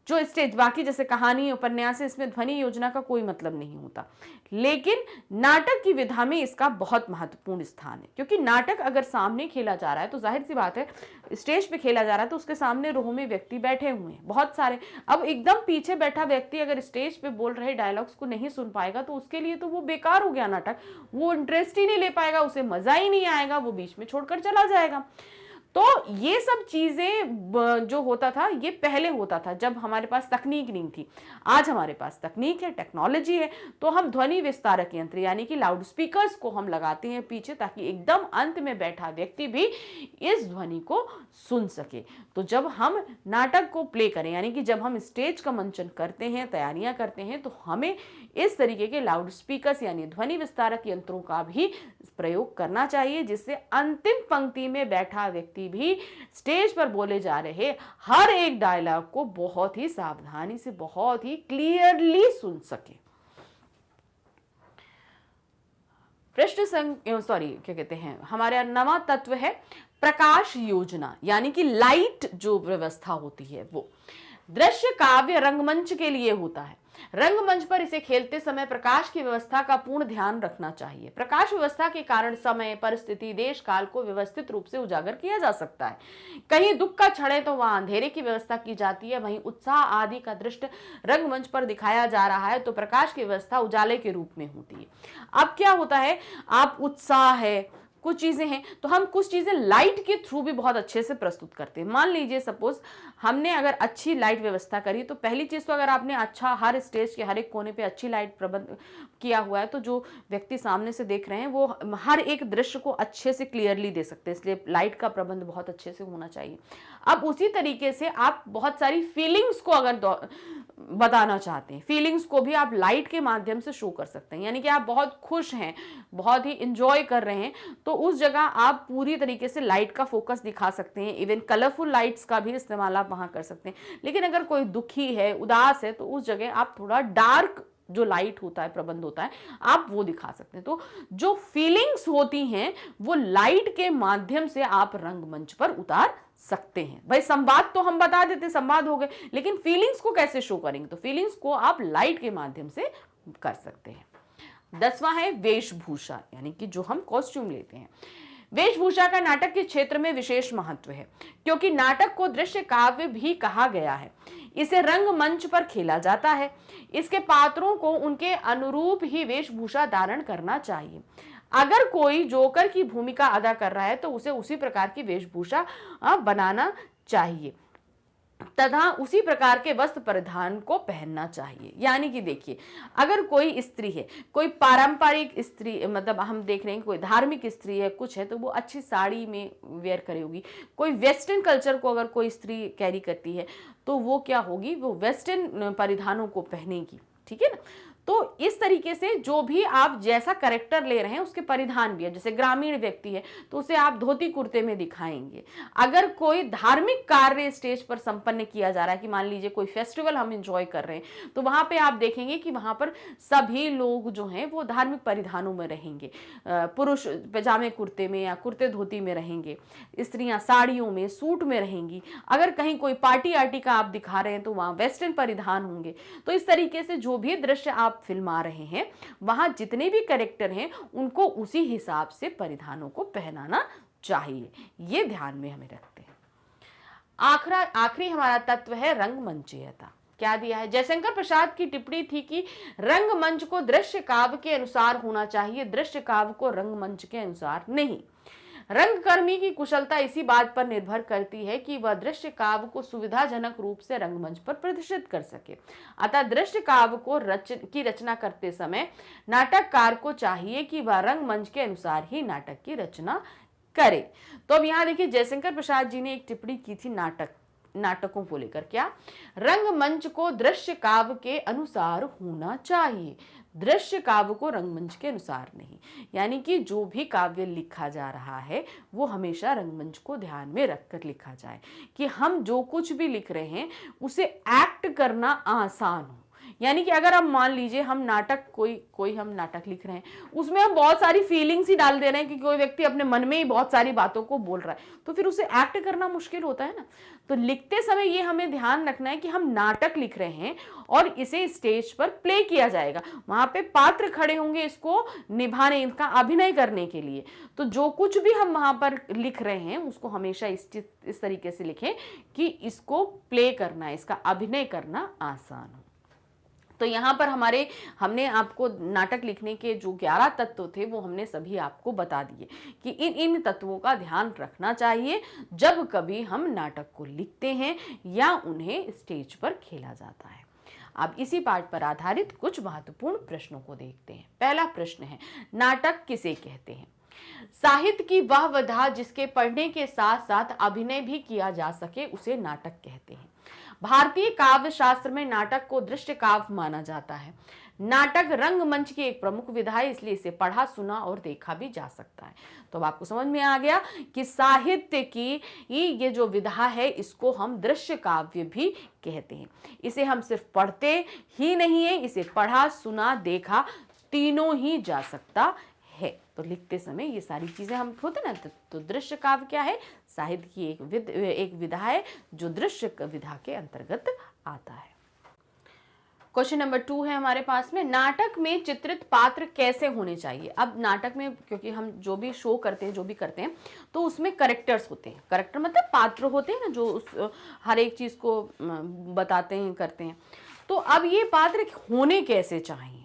जो स्टेज बाकी जैसे कहानी, उपन्यास, इसमें ध्वनि योजना का कोई मतलब नहीं होता, लेकिन नाटक की विधा में इसका बहुत महत्वपूर्ण स्थान है। क्योंकि नाटक अगर सामने खेला जा रहा है तो जाहिर सी बात है, स्टेज पे खेला जा रहा है तो उसके सामने रोह में व्यक्ति बैठे हुए हैं बहुत सारे। अब एकदम पीछे बैठा व्यक्ति अगर स्टेज पे बोल रहे डायलॉग्स को नहीं सुन पाएगा तो उसके लिए तो वो बेकार हो गया नाटक, वो इंटरेस्ट ही नहीं ले पाएगा, उसे मजा ही नहीं आएगा, वो बीच में छोड़कर चला जाएगा। तो ये सब चीजें जो होता था ये पहले होता था जब हमारे पास तकनीक नहीं थी। आज हमारे पास तकनीक है, टेक्नोलॉजी है, तो हम ध्वनि विस्तारक यंत्र यानी कि लाउड स्पीकर्स को हम लगाते हैं पीछे, ताकि एकदम अंत में बैठा व्यक्ति भी इस ध्वनि को सुन सके। तो जब हम नाटक को प्ले करें यानी कि जब हम स्टेज का मंचन करते हैं, तैयारियां करते हैं, तो हमें इस तरीके के लाउड स्पीकर्स यानी ध्वनि विस्तारक यंत्रों का भी प्रयोग करना चाहिए, जिससे अंतिम पंक्ति में बैठा व्यक्ति भी स्टेज पर बोले जा रहे हर एक डायलॉग को बहुत ही सावधानी से, बहुत ही क्लियरली सुन सके। क्या कहते हैं, हमारा नवा तत्व है प्रकाश योजना यानी कि लाइट जो व्यवस्था होती है वो दृश्य काव्य रंगमंच के लिए होता है। रंगमंच पर इसे खेलते समय प्रकाश की व्यवस्था का पूर्ण ध्यान रखना चाहिए। प्रकाश व्यवस्था के कारण समय, परिस्थिति, देश काल को व्यवस्थित रूप से उजागर किया जा सकता है। कहीं दुख का क्षण है तो वहां अंधेरे की व्यवस्था की जाती है, वहीं उत्साह आदि का दृश्य रंगमंच पर दिखाया जा रहा है तो प्रकाश की व्यवस्था उजाले के रूप में होती है। अब क्या होता है, आप उत्साह है, कुछ चीजें हैं तो हम कुछ चीजें लाइट के थ्रू भी बहुत अच्छे से प्रस्तुत करते हैं। मान लीजिए सपोज हमने अगर अच्छी लाइट व्यवस्था करी तो पहली चीज तो अगर आपने अच्छा हर स्टेज के हर एक कोने पे अच्छी लाइट प्रबंध किया हुआ है तो जो व्यक्ति सामने से देख रहे हैं वो हर एक दृश्य को अच्छे से क्लियरली दे सकते हैं, इसलिए लाइट का प्रबंध बहुत अच्छे से होना चाहिए। अब उसी तरीके से आप बहुत सारी फीलिंग्स को अगर बताना चाहते हैं, फीलिंग्स को भी आप लाइट के माध्यम से शो कर सकते हैं। यानी कि आप बहुत खुश हैं, बहुत ही इंजॉय कर रहे हैं तो उस जगह आप पूरी तरीके से लाइट का फोकस दिखा सकते हैं। इवन कलरफुल लाइट्स का भी इस्तेमाल आप वहां कर सकते हैं। लेकिन अगर कोई दुखी है, उदास है तो उस जगह आप थोड़ा डार्क जो लाइट होता है, प्रबंध होता है, आप वो दिखा सकते हैं। तो जो फीलिंग्स होती हैं वो लाइट के माध्यम से आप रंगमंच पर उतार सकते हैं। भाई संवाद तो हम बता देते, संवाद हो गए, लेकिन फीलिंग्स को कैसे शो करेंगे, तो फीलिंग्स को आप लाइट के माध्यम से कर सकते हैं। 10वां है वेशभूषा यानी कि जो हम कॉस्ट्यूम लेते हैं। वेशभूषा का नाटक के क्षेत्र में विशेष महत्व है क्योंकि नाटक को दृश्य काव्य भी कहा गया है। इसे रंगमंच पर खेला जाता है। इसके पात्रों को उनके अनुरूप ही वेशभूषा धारण करना चाहिए। अगर कोई जोकर की भूमिका अदा कर रहा है तो उसे उसी प्रकार की वेशभूषा बनाना चाहिए तथा उसी प्रकार के वस्त्र परिधान को पहनना चाहिए। यानी कि देखिए, अगर कोई स्त्री है, कोई पारंपरिक स्त्री, मतलब हम देख रहे हैं कोई धार्मिक स्त्री है, कुछ है, तो वो अच्छी साड़ी में वेयर करे होगी। कोई वेस्टर्न कल्चर को अगर कोई स्त्री कैरी करती है तो वो क्या होगी, वो वेस्टर्न परिधानों को पहनेगी, ठीक है ना। तो इस तरीके से जो भी आप जैसा कैरेक्टर ले रहे हैं उसके परिधान भी है। जैसे ग्रामीण व्यक्ति है तो उसे आप धोती कुर्ते में दिखाएंगे। अगर कोई धार्मिक कार्य स्टेज पर संपन्न किया जा रहा है, कि मान लीजिए कोई फेस्टिवल हम एंजॉय कर रहे हैं, तो वहां पे आप देखेंगे कि वहां पर सभी लोग जो हैं वो धार्मिक परिधानों में रहेंगे। पुरुष पजामे कुर्ते में या कुर्ते धोती में रहेंगे, स्त्रियां साड़ियों में, सूट में रहेंगी। अगर कहीं कोई पार्टी आर्टी का आप दिखा रहे हैं तो वहां वेस्टर्न परिधान होंगे। तो इस तरीके से जो भी दृश्य आप फिल्मा रहे हैं वहां जितने भी कैरेक्टर हैं उनको उसी हिसाब से परिधानों को पहनाना चाहिए। ये ध्यान में हमें रखते हैं। आखिरी हमारा तत्व है रंगमंचीयता। क्या दिया है? जयशंकर प्रसाद की टिप्पणी थी कि रंगमंच को दृश्य काव्य के अनुसार होना चाहिए, दृश्य काव्य को रंगमंच के अनुसार नहीं। रंगकर्मी की कुशलता इसी बात पर निर्भर करती है कि वह दृश्य काव्य को सुविधाजनक रूप से रंगमंच पर प्रदर्शित कर सके। अतः दृश्य काव्य को रचना करते समय नाटककार को चाहिए कि वह रंगमंच के अनुसार ही नाटक की रचना करे। तो अब यहाँ देखिए, जयशंकर प्रसाद जी ने एक टिप्पणी की थी नाटकों को लेकर। क्या? रंगमंच को दृश्य काव्य के अनुसार होना चाहिए, दृश्य काव्य को रंगमंच के अनुसार नहीं। यानी कि जो भी काव्य लिखा जा रहा है वो हमेशा रंगमंच को ध्यान में रखकर लिखा जाए, कि हम जो कुछ भी लिख रहे हैं उसे एक्ट करना आसान हो। यानी कि अगर हम मान लीजिए हम नाटक कोई हम नाटक लिख रहे हैं, उसमें हम बहुत सारी फीलिंग्स ही डाल दे रहे हैं कि कोई व्यक्ति अपने मन में ही बहुत सारी बातों को बोल रहा है, तो फिर उसे एक्ट करना मुश्किल होता है ना। तो लिखते समय ये हमें ध्यान रखना है कि हम नाटक लिख रहे हैं और इसे स्टेज पर प्ले किया जाएगा। वहां पे पात्र खड़े होंगे इसको निभाने, इनका अभिनय करने के लिए। तो जो कुछ भी हम वहां पर लिख रहे हैं उसको हमेशा इस तरीके से लिखें कि इसको प्ले करना, इसका अभिनय करना आसान हो। तो यहाँ पर हमने आपको नाटक लिखने के जो 11 तत्व थे वो हमने सभी आपको बता दिए कि इन तत्वों का ध्यान रखना चाहिए जब कभी हम नाटक को लिखते हैं या उन्हें स्टेज पर खेला जाता है। अब इसी पाठ पर आधारित कुछ महत्वपूर्ण प्रश्नों को देखते हैं। पहला प्रश्न है, नाटक किसे कहते हैं? साहित्य की वह विधा जिसके पढ़ने के साथ साथ अभिनय भी किया जा सके उसे नाटक कहते हैं। भारतीय काव्य शास्त्र में नाटक को दृश्य काव्य माना जाता है। नाटक रंगमंच की एक प्रमुख विधा है, इसलिए इसे पढ़ा, सुना और देखा भी जा सकता है। तो अब आपको समझ में आ गया कि साहित्य की ये जो विधा है इसको हम दृश्य काव्य भी कहते हैं। इसे हम सिर्फ पढ़ते ही नहीं है, इसे पढ़ा, सुना, देखा तीनों ही जा सकता है। तो लिखते समय ये सारी चीजें हम होते ना, तो दृश्य काव्य क्या है? साहित्य की एक विधा है जो दृश्य विधा के अंतर्गत आता है। क्वेश्चन नंबर 2 है हमारे पास में, नाटक में चित्रित पात्र कैसे होने चाहिए? अब नाटक में क्योंकि हम जो भी शो करते हैं, जो भी करते हैं, तो उसमें कैरेक्टर्स होते हैं। कैरेक्टर मतलब पात्र होते हैं ना, जो हर एक चीज को बताते हैं, करते हैं। तो अब ये पात्र होने कैसे चाहिए?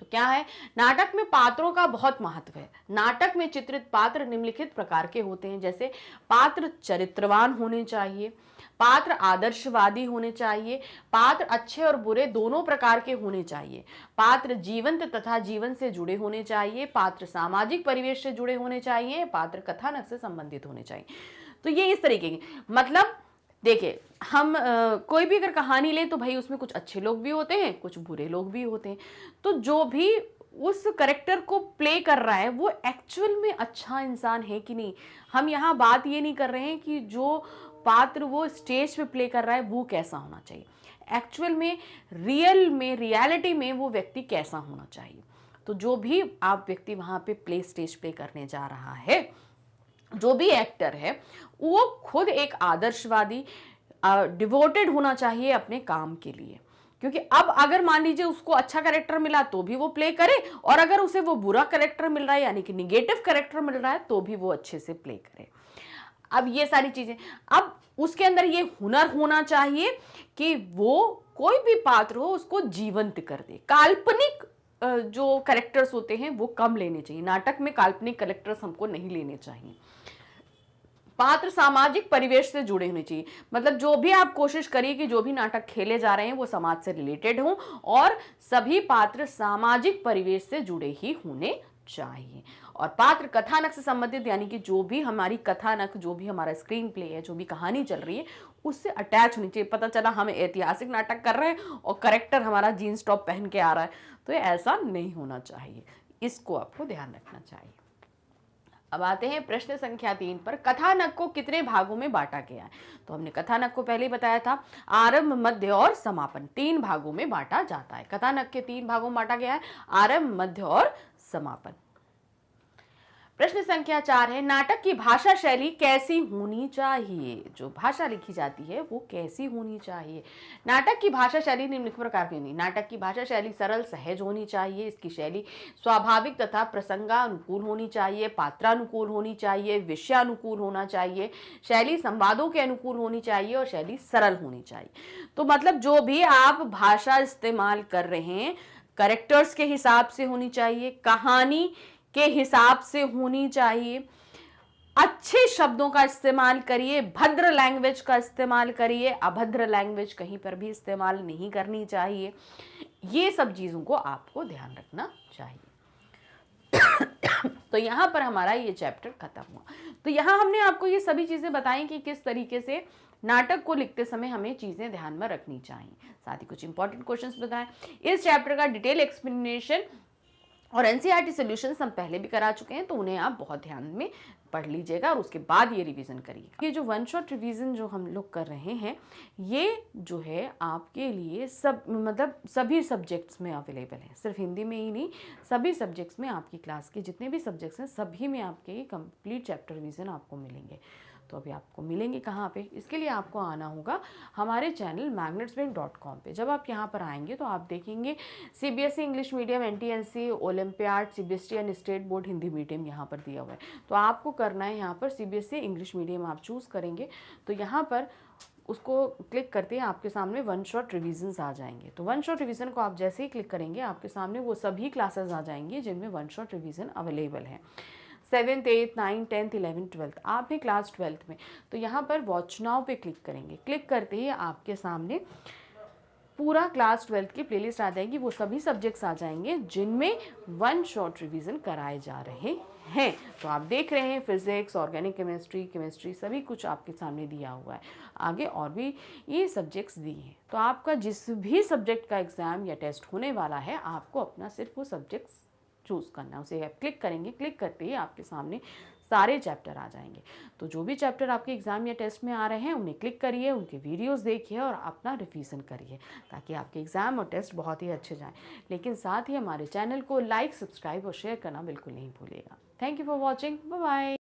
तो क्या है, नाटक में पात्रों का बहुत महत्व है। नाटक में चित्रित पात्र निम्नलिखित प्रकार के होते हैं, जैसे पात्र चरित्रवान होने चाहिए, पात्र आदर्शवादी होने चाहिए, पात्र अच्छे और बुरे दोनों प्रकार के होने चाहिए, पात्र जीवंत तथा जीवन से जुड़े होने चाहिए, पात्र सामाजिक परिवेश से जुड़े होने चाहिए, पात्र कथानक से संबंधित होने चाहिए। तो ये इस तरीके की, मतलब देखिए हम कोई भी अगर कहानी लें तो भाई उसमें कुछ अच्छे लोग भी होते हैं, कुछ बुरे लोग भी होते हैं। तो जो भी उस कैरेक्टर को प्ले कर रहा है वो एक्चुअल में अच्छा इंसान है कि नहीं। हम यहाँ बात ये नहीं कर रहे हैं कि जो पात्र वो स्टेज पे प्ले कर रहा है वो कैसा होना चाहिए, एक्चुअल में रियलिटी में वो व्यक्ति कैसा होना चाहिए। तो जो भी आप व्यक्ति वहाँ पे स्टेज प्ले करने जा रहा है, जो भी एक्टर है, वो खुद एक आदर्शवादी डिवोटेड होना चाहिए अपने काम के लिए, क्योंकि अब अगर मान लीजिए उसको अच्छा कैरेक्टर मिला तो भी वो प्ले करे, और अगर उसे वो बुरा कैरेक्टर मिल रहा है यानी कि निगेटिव कैरेक्टर मिल रहा है तो भी वो अच्छे से प्ले करे। अब ये सारी चीजें, अब उसके अंदर ये हुनर होना चाहिए कि वो कोई भी पात्र हो उसको जीवंत कर दे। काल्पनिक जो कैरेक्टर्स होते हैं वो कम लेने चाहिए, नाटक में काल्पनिक कैरेक्टर्स हमको नहीं लेने चाहिए। पात्र सामाजिक परिवेश से जुड़े होने चाहिए, मतलब जो भी आप कोशिश करिए कि जो भी नाटक खेले जा रहे हैं वो समाज से रिलेटेड हों और सभी पात्र सामाजिक परिवेश से जुड़े ही होने चाहिए। और पात्र कथानक से संबंधित, यानी कि जो भी हमारी कथानक, जो भी हमारा स्क्रीन प्ले है, जो भी कहानी चल रही है उससे अटैच होनी चाहिए। पता चला हम ऐतिहासिक नाटक कर रहे हैं और करेक्टर हमारा जीन्स टॉप पहन के आ रहा है, तो ये ऐसा नहीं होना चाहिए, इसको आपको ध्यान रखना चाहिए। अब आते हैं प्रश्न संख्या 3 पर। कथानक को कितने भागों में बांटा गया है? तो हमने कथानक को पहले ही बताया था, आरंभ, मध्य और समापन 3 भागों में बांटा जाता है। कथानक के 3 भागों में बांटा गया है, आरंभ, मध्य और समापन। प्रश्न संख्या 4 है, नाटक की भाषा शैली कैसी होनी चाहिए? जो भाषा लिखी जाती है वो कैसी होनी चाहिए? नाटक की भाषा शैली निम्नलिखित प्रकार की होनी। नाटक की भाषा शैली सरल सहज होनी चाहिए, इसकी शैली स्वाभाविक तथा प्रसंगानुकूल होनी चाहिए, पात्रानुकूल होनी चाहिए, विषयानुकूल होना चाहिए, शैली संवादों के अनुकूल होनी चाहिए और शैली सरल होनी चाहिए। तो मतलब जो भी आप भाषा इस्तेमाल कर रहे हैं कैरेक्टर्स के हिसाब से होनी चाहिए, कहानी के हिसाब से होनी चाहिए, अच्छे शब्दों का इस्तेमाल करिए, भद्र लैंग्वेज का इस्तेमाल करिए, अभद्र लैंग्वेज कहीं पर भी इस्तेमाल नहीं करनी चाहिए। ये सब चीजों को आपको ध्यान रखना चाहिए। तो यहां पर हमारा ये चैप्टर खत्म हुआ। तो यहां हमने आपको ये सभी चीजें बताई कि किस तरीके से नाटक को लिखते समय हमें चीजें ध्यान में रखनी चाहिए, साथ ही कुछ इंपॉर्टेंट क्वेश्चंस बताएं। इस चैप्टर का डिटेल एक्सप्लेनेशन और एनसीईआरटी सॉल्यूशंस हम पहले भी करा चुके हैं, तो उन्हें आप बहुत ध्यान में पढ़ लीजिएगा और उसके बाद ये रिवीजन करिएगा। ये जो वन शॉट रिवीजन जो हम लोग कर रहे हैं ये जो है आपके लिए मतलब सभी सब्जेक्ट्स में अवेलेबल है, सिर्फ हिंदी में ही नहीं, सभी सब्जेक्ट्स में आपकी क्लास के जितने भी सब्जेक्ट्स हैं सभी में आपके कंप्लीट चैप्टर रिवीजन आपको मिलेंगे। तो अभी आपको मिलेंगे कहाँ पे? इसके लिए आपको आना होगा हमारे चैनल magnetsbank.com पे। जब आप यहाँ पर आएंगे तो आप देखेंगे CBSE English medium, NTNC, olympiad, CBSE and state board Hindi medium यहाँ पर दिया हुआ है। तो आपको करना है यहाँ पर सीबीएसई इंग्लिश मीडियम आप चूज़ करेंगे, तो यहाँ पर उसको क्लिक करते हैं आपके सामने वन शॉट रिविजन्स आ जाएंगे। तो वन शॉट रिवीजन को आप जैसे ही क्लिक करेंगे आपके सामने वो सभी क्लासेस आ जाएंगी जिनमें वन शॉट रिवीजन अवेलेबल है। 7th, 8th, 9th, 10th, 11th, 12th, आप हैं क्लास 12th में, तो यहाँ पर वॉच नाउ पे क्लिक करेंगे। क्लिक करते ही आपके सामने पूरा क्लास 12th की प्लेलिस्ट आ जाएगी, वो सभी सब्जेक्ट्स आ जाएंगे जिनमें वन शॉट रिवीजन कराए जा रहे हैं। तो आप देख रहे हैं फिजिक्स, ऑर्गेनिक केमिस्ट्री सभी कुछ आपके सामने दिया हुआ है। आगे और भी ये सब्जेक्ट्स दिए हैं, तो आपका जिस भी सब्जेक्ट का एग्ज़ाम या टेस्ट होने वाला है आपको अपना सिर्फ वो सब्जेक्ट्स चूज़ करना है, उसे आप क्लिक करेंगे। क्लिक करते ही आपके सामने सारे चैप्टर आ जाएंगे। तो जो भी चैप्टर आपके एग्जाम या टेस्ट में आ रहे हैं उन्हें क्लिक करिए, उनके वीडियोस देखिए और अपना रिवीजन करिए ताकि आपके एग्जाम और टेस्ट बहुत ही अच्छे जाएं। लेकिन साथ ही हमारे चैनल को लाइक, सब्सक्राइब और शेयर करना बिल्कुल नहीं भूलिएगा। Thank you for watching, bye bye.